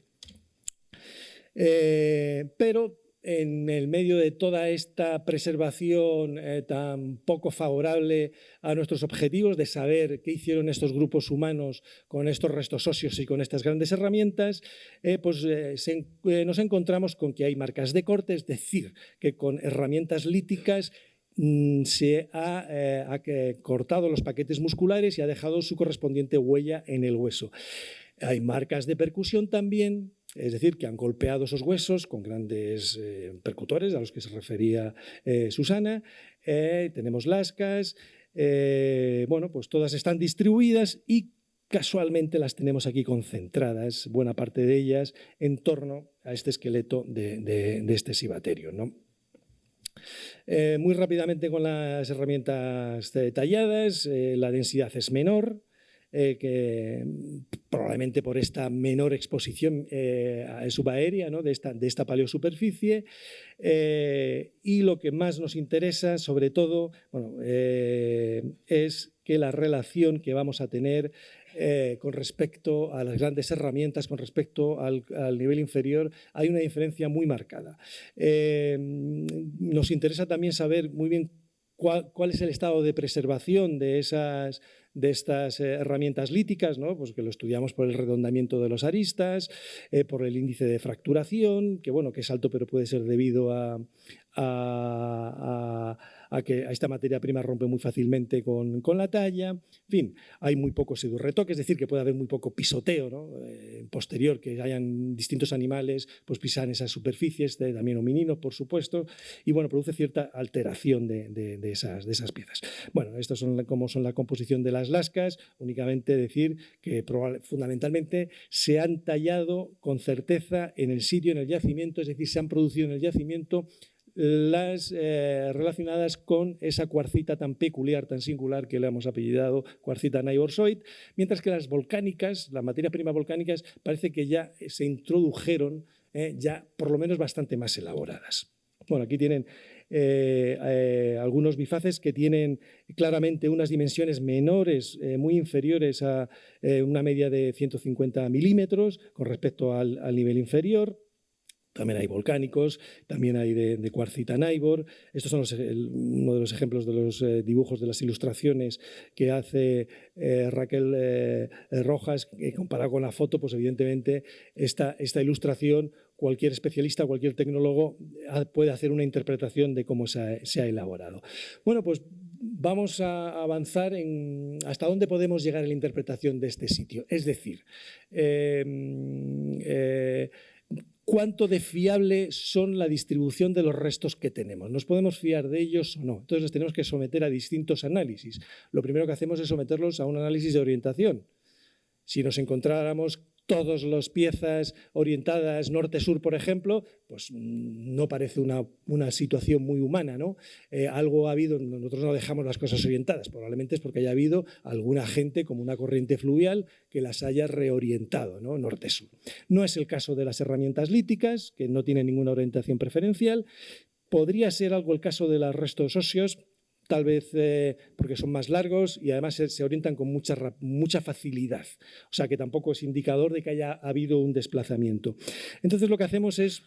[SPEAKER 4] Pero en el medio de toda esta preservación tan poco favorable a nuestros objetivos de saber qué hicieron estos grupos humanos con estos restos óseos y con estas grandes herramientas, nos encontramos con que hay marcas de corte, es decir, que con herramientas líticas se ha cortado los paquetes musculares y ha dejado su correspondiente huella en el hueso. Hay marcas de percusión también, es decir, que han golpeado esos huesos con grandes percutores a los que se refería Susana. Tenemos lascas, pues todas están distribuidas y casualmente las tenemos aquí concentradas, buena parte de ellas, en torno a este esqueleto de este cibaterio, ¿no? Muy rápidamente con las herramientas talladas, la densidad es menor, que probablemente por esta menor exposición subaérea, ¿no? de esta paleosuperficie, y lo que más nos interesa sobre todo es que la relación que vamos a tener con respecto a las grandes herramientas, con respecto al nivel inferior, hay una diferencia muy marcada. Nos interesa también saber muy bien cuál es el estado de preservación de estas herramientas líticas, ¿no? Pues que lo estudiamos por el redondamiento de los aristas, por el índice de fracturación, que es alto pero puede ser debido a que esta materia prima rompe muy fácilmente con la talla. En fin, hay muy poco sedurretoque, es decir, que puede haber muy poco pisoteo, ¿no? Posterior, que hayan distintos animales pues pisan esas superficies, también homininos, por supuesto, y produce cierta alteración de esas piezas. Estos son como son la composición de las lascas, únicamente decir que fundamentalmente se han tallado con certeza en el sitio, en el yacimiento, es decir, se han producido en el yacimiento las relacionadas con esa cuarcita tan peculiar, tan singular que le hemos apellidado cuarcita neighborsoid, mientras que las volcánicas, las materias primas volcánicas, parece que ya se introdujeron ya por lo menos bastante más elaboradas. Aquí tienen algunos bifaces que tienen claramente unas dimensiones menores, muy inferiores a una media de 150 milímetros con respecto al nivel inferior. También hay volcánicos, también hay de cuarcita naibor. Estos son uno de los ejemplos de los dibujos de las ilustraciones que hace Raquel Rojas, que comparado con la foto, pues evidentemente esta ilustración, cualquier especialista, cualquier tecnólogo puede hacer una interpretación de cómo se ha elaborado. Pues vamos a avanzar hasta dónde podemos llegar en la interpretación de este sitio. Es decir, ¿cuánto de fiable son la distribución de los restos que tenemos? ¿Nos podemos fiar de ellos o no? Entonces los tenemos que someter a distintos análisis. Lo primero que hacemos es someterlos a un análisis de orientación. Si nos encontráramos todas las piezas orientadas norte-sur, por ejemplo, pues no parece una situación muy humana, ¿no? Algo ha habido, nosotros no dejamos las cosas orientadas, probablemente es porque haya habido algún agente como una corriente fluvial que las haya reorientado, ¿no? Norte-sur. No es el caso de las herramientas líticas, que no tienen ninguna orientación preferencial. Podría ser algo el caso de los restos óseos, tal vez porque son más largos y además se orientan con mucha facilidad. O sea que tampoco es indicador de que haya habido un desplazamiento. Entonces lo que hacemos es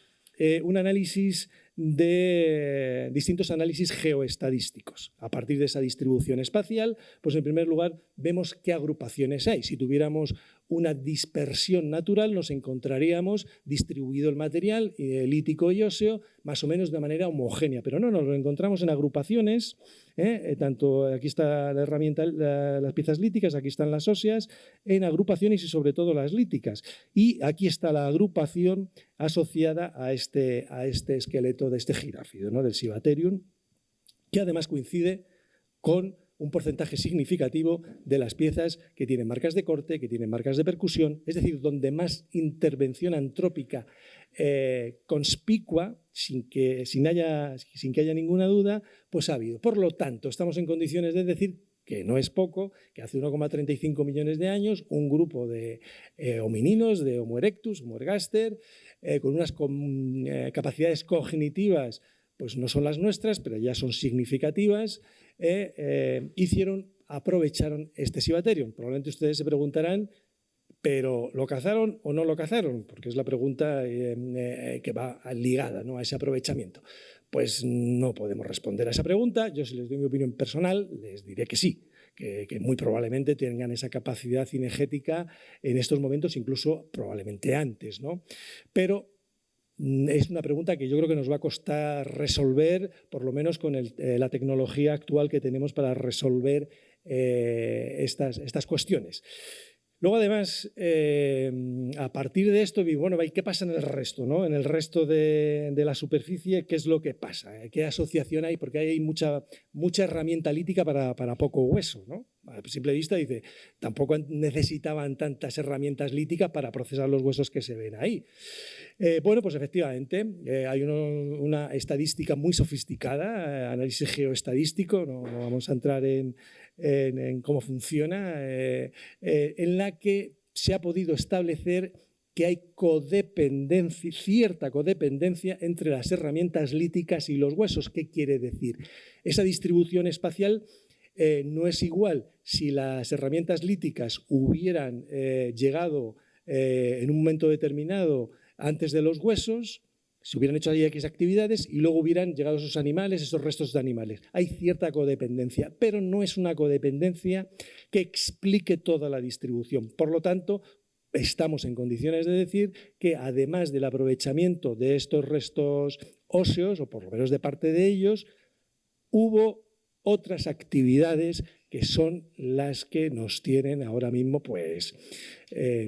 [SPEAKER 4] un análisis de distintos análisis geoestadísticos. A partir de esa distribución espacial, pues en primer lugar vemos qué agrupaciones hay. Si tuviéramos una dispersión natural, nos encontraríamos distribuido el material lítico y óseo más o menos de manera homogénea, pero no, nos lo encontramos en agrupaciones, tanto aquí está la herramienta, las piezas líticas, aquí están las óseas, en agrupaciones y sobre todo las líticas. Y aquí está la agrupación asociada a este esqueleto de este giráfido, ¿no? Del Civipterium, que además coincide con un porcentaje significativo de las piezas que tienen marcas de corte, que tienen marcas de percusión, es decir, donde más intervención antrópica conspicua, sin que haya ninguna duda, pues ha habido. Por lo tanto, estamos en condiciones de decir que no es poco, que hace 1,35 millones de años un grupo de homininos, de Homo erectus, Homo ergaster, con unas capacidades cognitivas, pues no son las nuestras, pero ya son significativas, aprovecharon este Civipterium. Probablemente ustedes se preguntarán, ¿pero lo cazaron o no lo cazaron? Porque es la pregunta que va ligada, ¿no?, a ese aprovechamiento. Pues no podemos responder a esa pregunta. Yo, si les doy mi opinión personal, les diré que sí, que muy probablemente tengan esa capacidad cinegética en estos momentos, incluso probablemente antes, ¿no? Pero es una pregunta que yo creo que nos va a costar resolver, por lo menos con la tecnología actual que tenemos para resolver estas cuestiones. Luego, además, a partir de esto, bueno, ¿qué pasa en el resto, ¿no? En el resto de la superficie, ¿qué es lo que pasa? ¿Qué asociación hay? Porque hay mucha herramienta lítica para poco hueso, ¿no? A simple vista dice, tampoco necesitaban tantas herramientas líticas para procesar los huesos que se ven ahí. Bueno, pues efectivamente, hay una estadística muy sofisticada, análisis geoestadístico, no vamos a entrar en cómo funciona, en la que se ha podido establecer que hay cierta codependencia entre las herramientas líticas y los huesos. ¿Qué quiere decir? Esa distribución espacial no es igual si las herramientas líticas hubieran llegado en un momento determinado antes de los huesos, si hubieran hecho ahí X actividades y luego hubieran llegado esos animales, esos restos de animales. Hay cierta codependencia, pero no es una codependencia que explique toda la distribución. Por lo tanto, estamos en condiciones de decir que además del aprovechamiento de estos restos óseos, o por lo menos de parte de ellos, hubo otras actividades que son las que nos tienen ahora mismo, pues,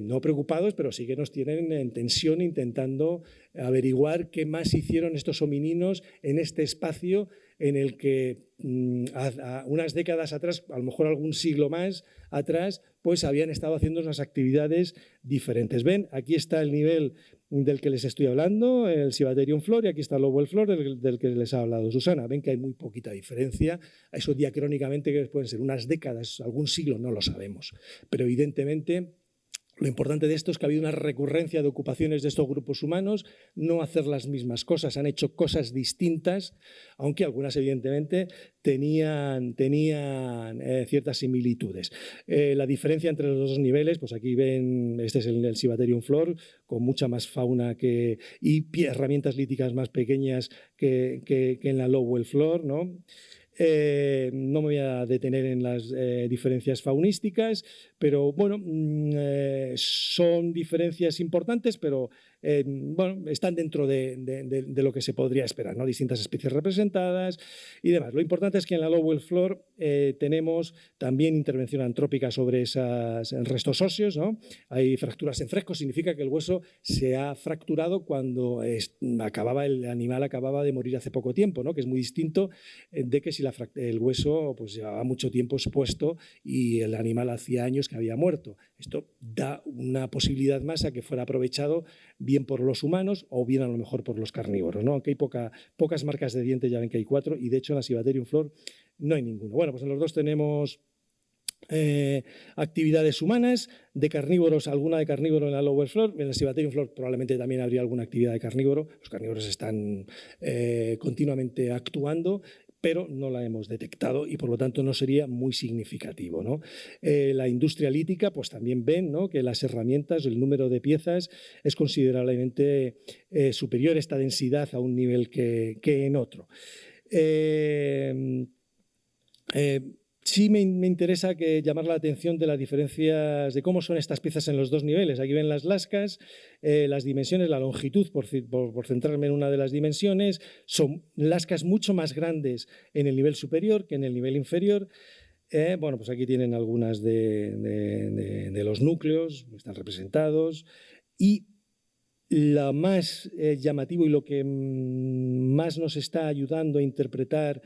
[SPEAKER 4] no preocupados, pero sí que nos tienen en tensión intentando averiguar qué más hicieron estos homininos en este espacio en el que unas décadas atrás, a lo mejor algún siglo más atrás, pues habían estado haciendo unas actividades diferentes. Ven, aquí está el nivel del que les estoy hablando, el Civipterium flor, y aquí está el Lobel flor del que les ha hablado Susana. Ven que hay muy poquita diferencia. Eso diacrónicamente que pueden ser unas décadas, algún siglo, no lo sabemos. Pero evidentemente lo importante de esto es que ha habido una recurrencia de ocupaciones de estos grupos humanos, no hacer las mismas cosas, han hecho cosas distintas, aunque algunas evidentemente tenían ciertas similitudes. La diferencia entre los dos niveles, pues aquí ven, este es el Civipterium flor, con mucha más fauna y herramientas líticas más pequeñas que en la Lowell flor, ¿no? No me voy a detener en las diferencias faunísticas, pero bueno, son diferencias importantes, pero bueno, están dentro de lo que se podría esperar, ¿no? Distintas especies representadas y demás. Lo importante es que en la Lowell flor tenemos también intervención antrópica sobre esos restos óseos, ¿no? Hay fracturas en fresco, significa que el hueso se ha fracturado cuando el animal acababa de morir hace poco tiempo, ¿no? Que es muy distinto de que si el hueso pues llevaba mucho tiempo expuesto y el animal hacía años que había muerto. Esto da una posibilidad más a que fuera aprovechado bien por los humanos o bien a lo mejor por los carnívoros, ¿no? Aunque hay pocas marcas de dientes, ya ven que hay 4, y de hecho en la Civipterium flor no hay ninguno. Bueno, pues en los dos tenemos actividades humanas, de carnívoros, alguna de carnívoro en la lower floor, en la Civiparium floor probablemente también habría alguna actividad de carnívoro, los carnívoros están continuamente actuando, pero no la hemos detectado y por lo tanto no sería muy significativo, ¿no? La industria lítica, pues también ven, ¿no?, que las herramientas, el número de piezas es considerablemente superior, esta densidad a un nivel que en otro. Sí me interesa llamar la atención de las diferencias de cómo son estas piezas en los dos niveles. Aquí ven las lascas, las dimensiones, la longitud, por centrarme en una de las dimensiones, son lascas mucho más grandes en el nivel superior que en el nivel inferior. Bueno, pues aquí tienen algunas de los núcleos, están representados, y lo más llamativo y lo que más nos está ayudando a interpretar,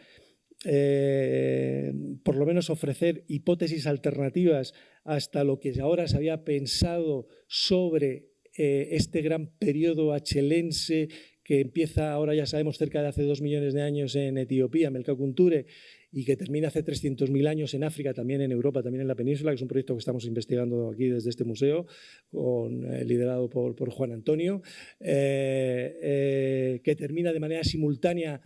[SPEAKER 4] por lo menos ofrecer hipótesis alternativas hasta lo que ahora se había pensado sobre este gran periodo achelense que empieza ahora, ya sabemos, cerca de hace 2 millones de años en Etiopía, Melkakunture, y que termina hace 300.000 años en África, también en Europa, también en la península, que es un proyecto que estamos investigando aquí desde este museo, liderado por Juan Antonio, que termina de manera simultánea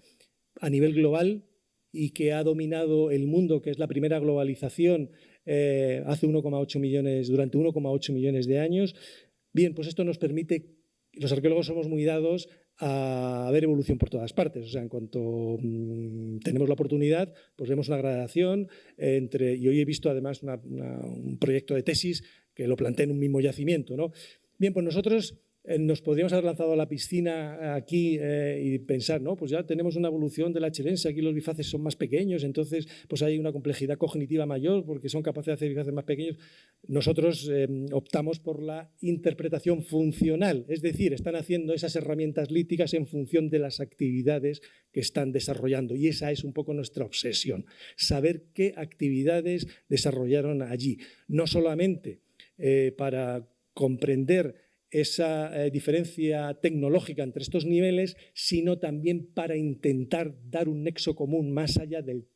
[SPEAKER 4] a nivel global y que ha dominado el mundo, que es la primera globalización hace 1,8 millones, durante 1,8 millones de años. Bien, pues esto nos permite, los arqueólogos somos muy dados a ver evolución por todas partes. O sea, en cuanto tenemos la oportunidad, pues vemos una gradación y hoy he visto además un proyecto de tesis que lo plantea en un mismo yacimiento, ¿no? Bien, pues nosotros nos podríamos haber lanzado a la piscina aquí y pensar, no, pues ya tenemos una evolución de la achelense, aquí los bifaces son más pequeños, entonces pues hay una complejidad cognitiva mayor porque son capaces de hacer bifaces más pequeños. Nosotros optamos por la interpretación funcional, es decir, están haciendo esas herramientas líticas en función de las actividades que están desarrollando, y esa es un poco nuestra obsesión, saber qué actividades desarrollaron allí, no solamente para comprender esa diferencia tecnológica entre estos niveles, sino también para intentar dar un nexo común más allá del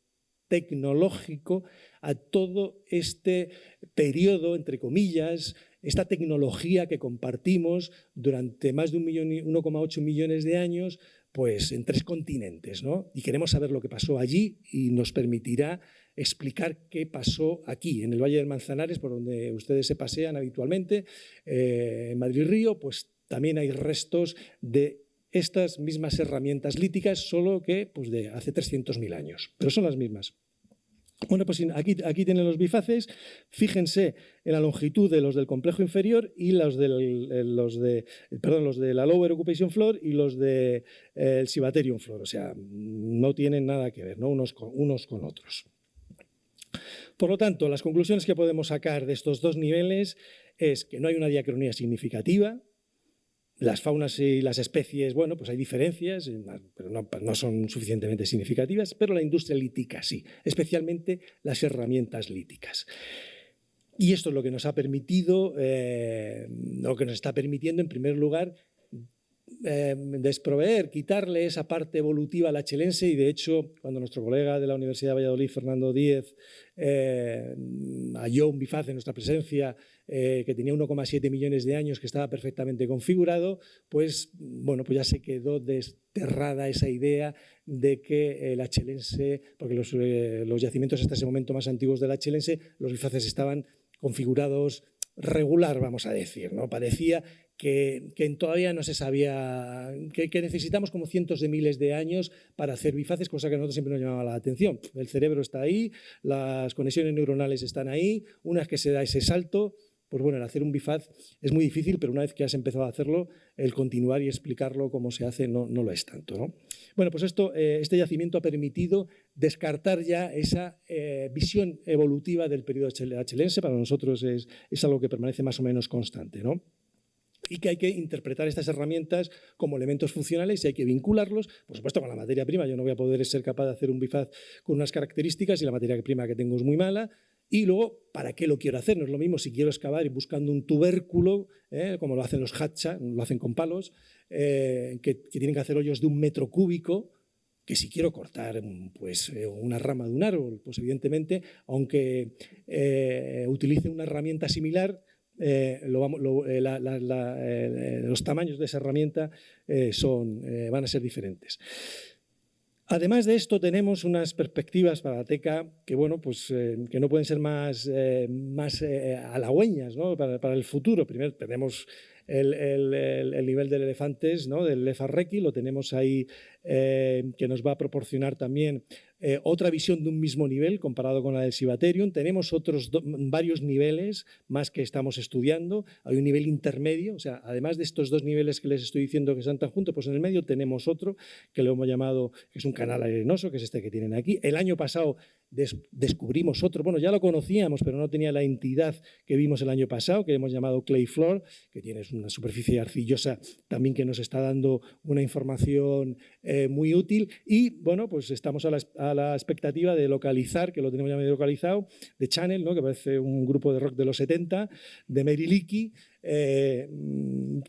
[SPEAKER 4] tecnológico a todo este periodo, entre comillas, esta tecnología que compartimos durante más de 1,8 millones de años, pues en 3 continentes, ¿no? Y queremos saber lo que pasó allí y nos permitirá explicar qué pasó aquí, en el Valle del Manzanares, por donde ustedes se pasean habitualmente, en Madrid-Río, pues también hay restos de estas mismas herramientas líticas, solo que pues, de hace 300.000 años, pero son las mismas. Bueno, pues aquí tienen los bifaces. Fíjense en la longitud de los del complejo inferior y los de la Lower Occupation Floor y los del Civiparium Floor. O sea, no tienen nada que ver, ¿no?, unos con otros. Por lo tanto, las conclusiones que podemos sacar de estos dos niveles es que no hay una diacronía significativa. Las faunas y las especies, bueno, pues hay diferencias, pero no son suficientemente significativas, pero la industria lítica sí, especialmente las herramientas líticas. Y esto es lo que nos ha permitido, lo que nos está permitiendo, en primer lugar, desproveer, quitarle esa parte evolutiva al achelense, y de hecho, cuando nuestro colega de la Universidad de Valladolid, Fernando Díez, halló un bifaz en nuestra presencia que tenía 1,7 millones de años, que estaba perfectamente configurado, pues bueno, pues ya se quedó desterrada esa idea de que el achelense, porque los yacimientos hasta ese momento más antiguos del achelense, los bifaces estaban configurados regular, vamos a decir, ¿no? Parecía que todavía no se sabía, que necesitamos como cientos de miles de años para hacer bifaces, cosa que a nosotros siempre nos llamaba la atención. El cerebro está ahí, las conexiones neuronales están ahí, una vez que se da ese salto, pues bueno, el hacer un bifaz es muy difícil, pero una vez que has empezado a hacerlo, el continuar y explicarlo cómo se hace no lo es tanto, ¿no? Bueno, pues este yacimiento ha permitido descartar ya esa visión evolutiva del periodo achelense. Para nosotros es algo que permanece más o menos constante, ¿no? Y que hay que interpretar estas herramientas como elementos funcionales y hay que vincularlos, por supuesto, con la materia prima. Yo no voy a poder ser capaz de hacer un bifaz con unas características y la materia prima que tengo es muy mala. Y luego, ¿para qué lo quiero hacer? No es lo mismo si quiero excavar y buscando un tubérculo, como lo hacen los hatcha, lo hacen con palos, que tienen que hacer hoyos de 1 metro cúbico, que si quiero cortar pues, una rama de un árbol, pues evidentemente, aunque utilice una herramienta similar, los tamaños de esa herramienta van a ser diferentes. Además de esto, tenemos unas perspectivas para la TECA que, bueno, pues, que no pueden ser más halagüeñas, ¿no? Para el futuro. Primero tenemos el nivel del Elefantes, ¿no? Del Lefarreki, lo tenemos ahí, que nos va a proporcionar también otra visión de un mismo nivel comparado con la del Sivaterium. Tenemos otros varios niveles más que estamos estudiando. Hay un nivel intermedio, o sea, además de estos dos niveles que les estoy diciendo que están tan juntos, pues en el medio tenemos otro que lo hemos llamado, que es un canal arenoso, que es este que tienen aquí. El año pasado descubrimos otro, bueno, ya lo conocíamos, pero no tenía la entidad que vimos el año pasado, que hemos llamado Clay Floor, que tiene una superficie arcillosa también que nos está dando una información muy útil. Y bueno, pues estamos a la expectativa de localizar, que lo tenemos ya medio localizado, de Channel, ¿no? Que parece un grupo de rock de los 70, de Mary Leakey,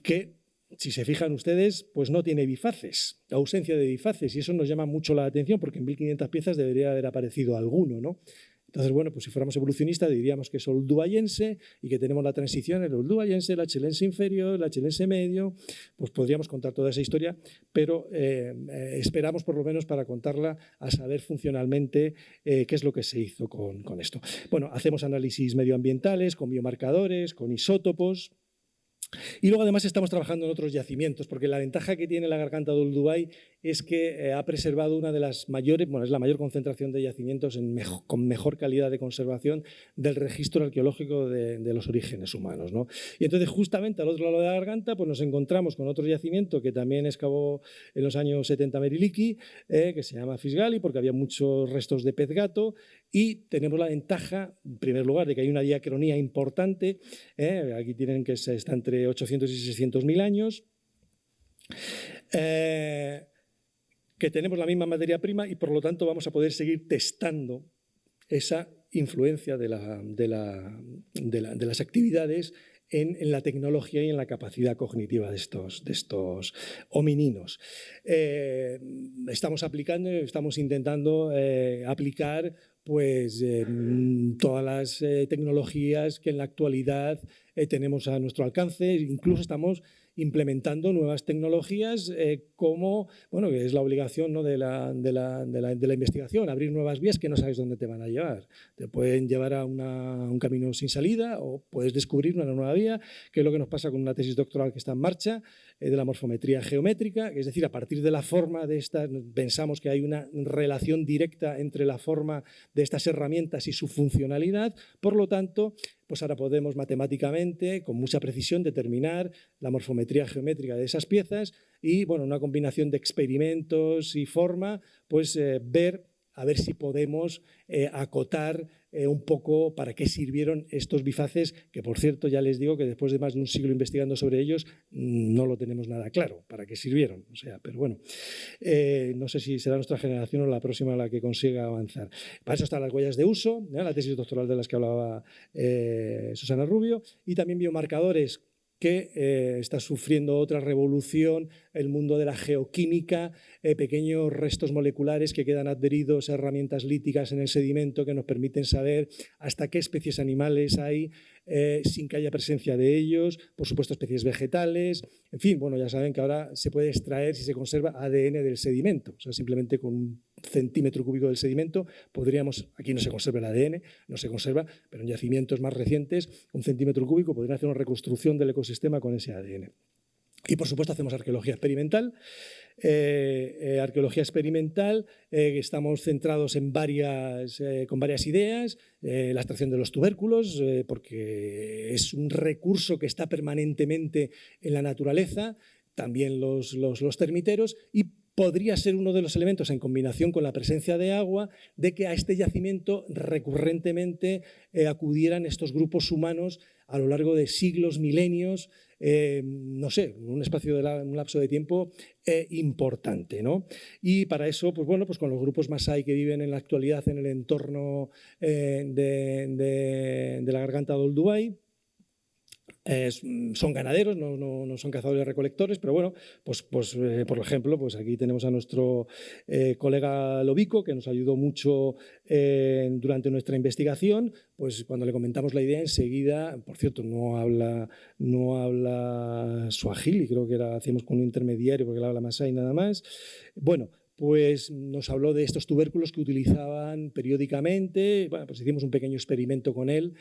[SPEAKER 4] que, si se fijan ustedes, pues no tiene bifaces, ausencia de bifaces, y eso nos llama mucho la atención porque en 1500 piezas debería haber aparecido alguno, ¿no? Entonces, bueno, pues si fuéramos evolucionistas diríamos que es olduayense y que tenemos la transición, el olduayense, el achelense inferior, el achelense medio, pues podríamos contar toda esa historia, pero esperamos por lo menos para contarla a saber funcionalmente qué es lo que se hizo con esto. Bueno, hacemos análisis medioambientales, con biomarcadores, con isótopos. Y luego además estamos trabajando en otros yacimientos, porque la ventaja que tiene la garganta de Olduvai es que ha preservado una de las mayores, bueno, es la mayor concentración de yacimientos con mejor calidad de conservación del registro arqueológico de los orígenes humanos, ¿no? Y entonces justamente al otro lado de la garganta pues nos encontramos con otro yacimiento que también excavó en los años 70 Mary Leakey, que se llama Fisgali, porque había muchos restos de pez gato, y tenemos la ventaja, en primer lugar, de que hay una diacronía importante, aquí tienen que está entre 800 y 600.000 años, que tenemos la misma materia prima y por lo tanto vamos a poder seguir testando esa influencia de las actividades en la tecnología y en la capacidad cognitiva de estos homininos. Estamos intentando aplicar pues, todas las tecnologías que en la actualidad tenemos a nuestro alcance. Incluso estamos implementando nuevas tecnologías como, bueno, que es la obligación, ¿no? de la investigación, abrir nuevas vías que no sabes dónde te van a llevar. Te pueden llevar a un camino sin salida o puedes descubrir una nueva vía, que es lo que nos pasa con una tesis doctoral que está en marcha, de la morfometría geométrica, es decir, a partir de la forma de estas, pensamos que hay una relación directa entre la forma de estas herramientas y su funcionalidad, por lo tanto, pues ahora podemos matemáticamente, con mucha precisión, determinar la morfometría geométrica de esas piezas y, bueno, una combinación de experimentos y forma, pues a ver si podemos acotar un poco para qué sirvieron estos bifaces, que por cierto ya les digo que después de más de un siglo investigando sobre ellos no lo tenemos nada claro para qué sirvieron. O sea, pero bueno, no sé si será nuestra generación o la próxima la que consiga avanzar. Para eso están las huellas de uso, la tesis doctoral de las que hablaba Susana Rubio, y también biomarcadores, que está sufriendo otra revolución, el mundo de la geoquímica, pequeños restos moleculares que quedan adheridos a herramientas líticas en el sedimento que nos permiten saber hasta qué especies animales hay sin que haya presencia de ellos, por supuesto especies vegetales, en fin, bueno, ya saben que ahora se puede extraer, si se conserva, ADN del sedimento, o sea, simplemente con un centímetro cúbico del sedimento podríamos, aquí no se conserva el ADN, no se conserva, pero en yacimientos más recientes, un centímetro cúbico podría hacer una reconstrucción del ecosistema con ese ADN. Y por supuesto hacemos arqueología experimental. Estamos centrados en con varias ideas, la extracción de los tubérculos, porque es un recurso que está permanentemente en la naturaleza, también los termiteros, y podría ser uno de los elementos, en combinación con la presencia de agua, de que a este yacimiento recurrentemente acudieran estos grupos humanos a lo largo de siglos, milenios, no sé, un lapso de tiempo importante, ¿no? Y para eso, pues bueno, pues con los grupos Masái que viven en la actualidad en el entorno de la garganta de Olduvai, son ganaderos, no son cazadores-recolectores, pero bueno, pues por ejemplo, pues aquí tenemos a nuestro colega Lobico, que nos ayudó mucho durante nuestra investigación. Pues cuando le comentamos la idea, enseguida, por cierto, no habla suajili, creo que hacíamos con un intermediario porque él habla masái nada más. Bueno, pues nos habló de estos tubérculos que utilizaban periódicamente. Bueno, pues hicimos un pequeño experimento con él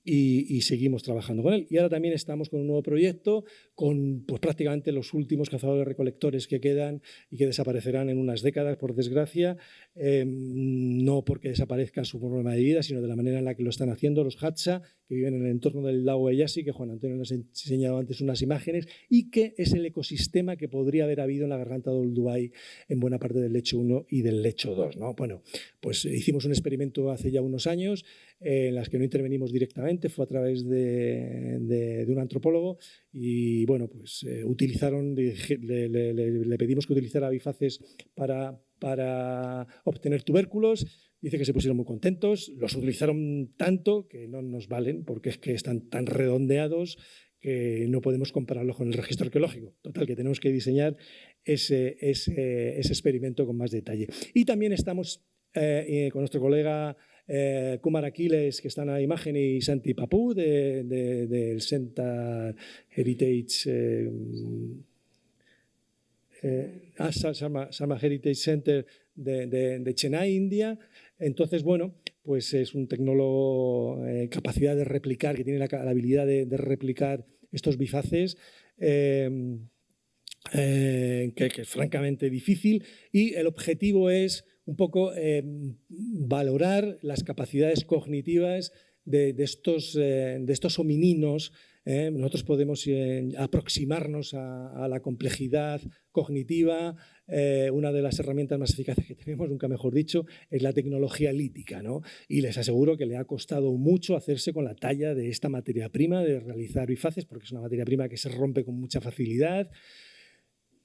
[SPEAKER 4] y seguimos trabajando con él. Y ahora también estamos con un nuevo proyecto con pues, prácticamente los últimos cazadores-recolectores que quedan y que desaparecerán en unas décadas, por desgracia, no porque desaparezca su forma de vida, sino de la manera en la que lo están haciendo los Hadza, que viven en el entorno del lago Eyasi, que Juan Antonio nos ha enseñado antes unas imágenes, y que es el ecosistema que podría haber habido en la garganta de Olduvai en buena parte del lecho 1 y del lecho 2, ¿no? Bueno, pues hicimos un experimento hace ya unos años en las que no intervenimos directamente, fue a través de un antropólogo y bueno, pues utilizaron, le pedimos que utilizara bifaces para obtener tubérculos. Dice que se pusieron muy contentos, los utilizaron tanto que no nos valen porque es que están tan redondeados que no podemos compararlos con el registro arqueológico. Total, que tenemos que diseñar ese experimento con más detalle. Y también estamos con nuestro colega Kumar Aquiles, que está en la imagen, y Santi Papú del Center Heritage Sama Heritage Center de Chennai, India. Entonces, bueno, pues es un tecnólogo capacidad de replicar, que tiene la habilidad de replicar estos bifaces, que es francamente difícil, y el objetivo es un poco valorar las capacidades cognitivas de estos homininos. Nosotros podemos aproximarnos a la complejidad cognitiva. Una de las herramientas más eficaces que tenemos, nunca mejor dicho, es la tecnología lítica, ¿no? Y les aseguro que le ha costado mucho hacerse con la talla de esta materia prima, de realizar bifaces, porque es una materia prima que se rompe con mucha facilidad.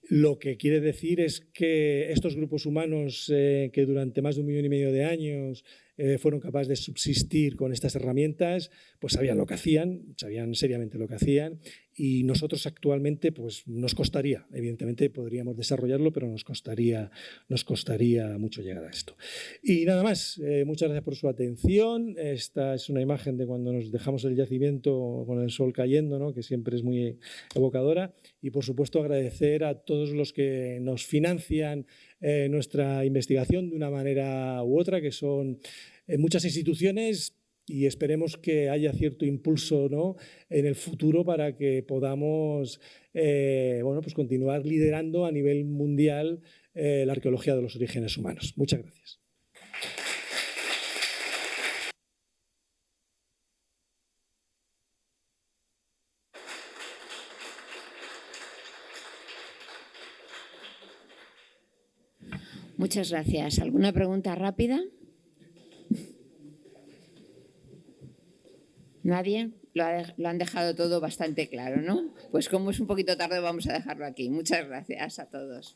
[SPEAKER 4] Lo que quiere decir es que estos grupos humanos que durante más de 1,5 millones de años fueron capaces de subsistir con estas herramientas, pues sabían lo que hacían, sabían seriamente lo que hacían, y nosotros actualmente pues nos costaría, evidentemente podríamos desarrollarlo, pero nos costaría mucho llegar a esto. Y nada más, muchas gracias por su atención. Esta es una imagen de cuando nos dejamos el yacimiento con el sol cayendo, ¿no? Que siempre es muy evocadora, y por supuesto agradecer a todos los que nos financian nuestra investigación de una manera u otra, que son muchas instituciones, y esperemos que haya cierto impulso, ¿no?, en el futuro para que podamos pues continuar liderando a nivel mundial la arqueología de los orígenes humanos. Muchas gracias.
[SPEAKER 1] Muchas gracias. ¿Alguna pregunta rápida? ¿Nadie? Lo han dejado todo bastante claro, ¿no? Pues como es un poquito tarde, vamos a dejarlo aquí. Muchas gracias a todos.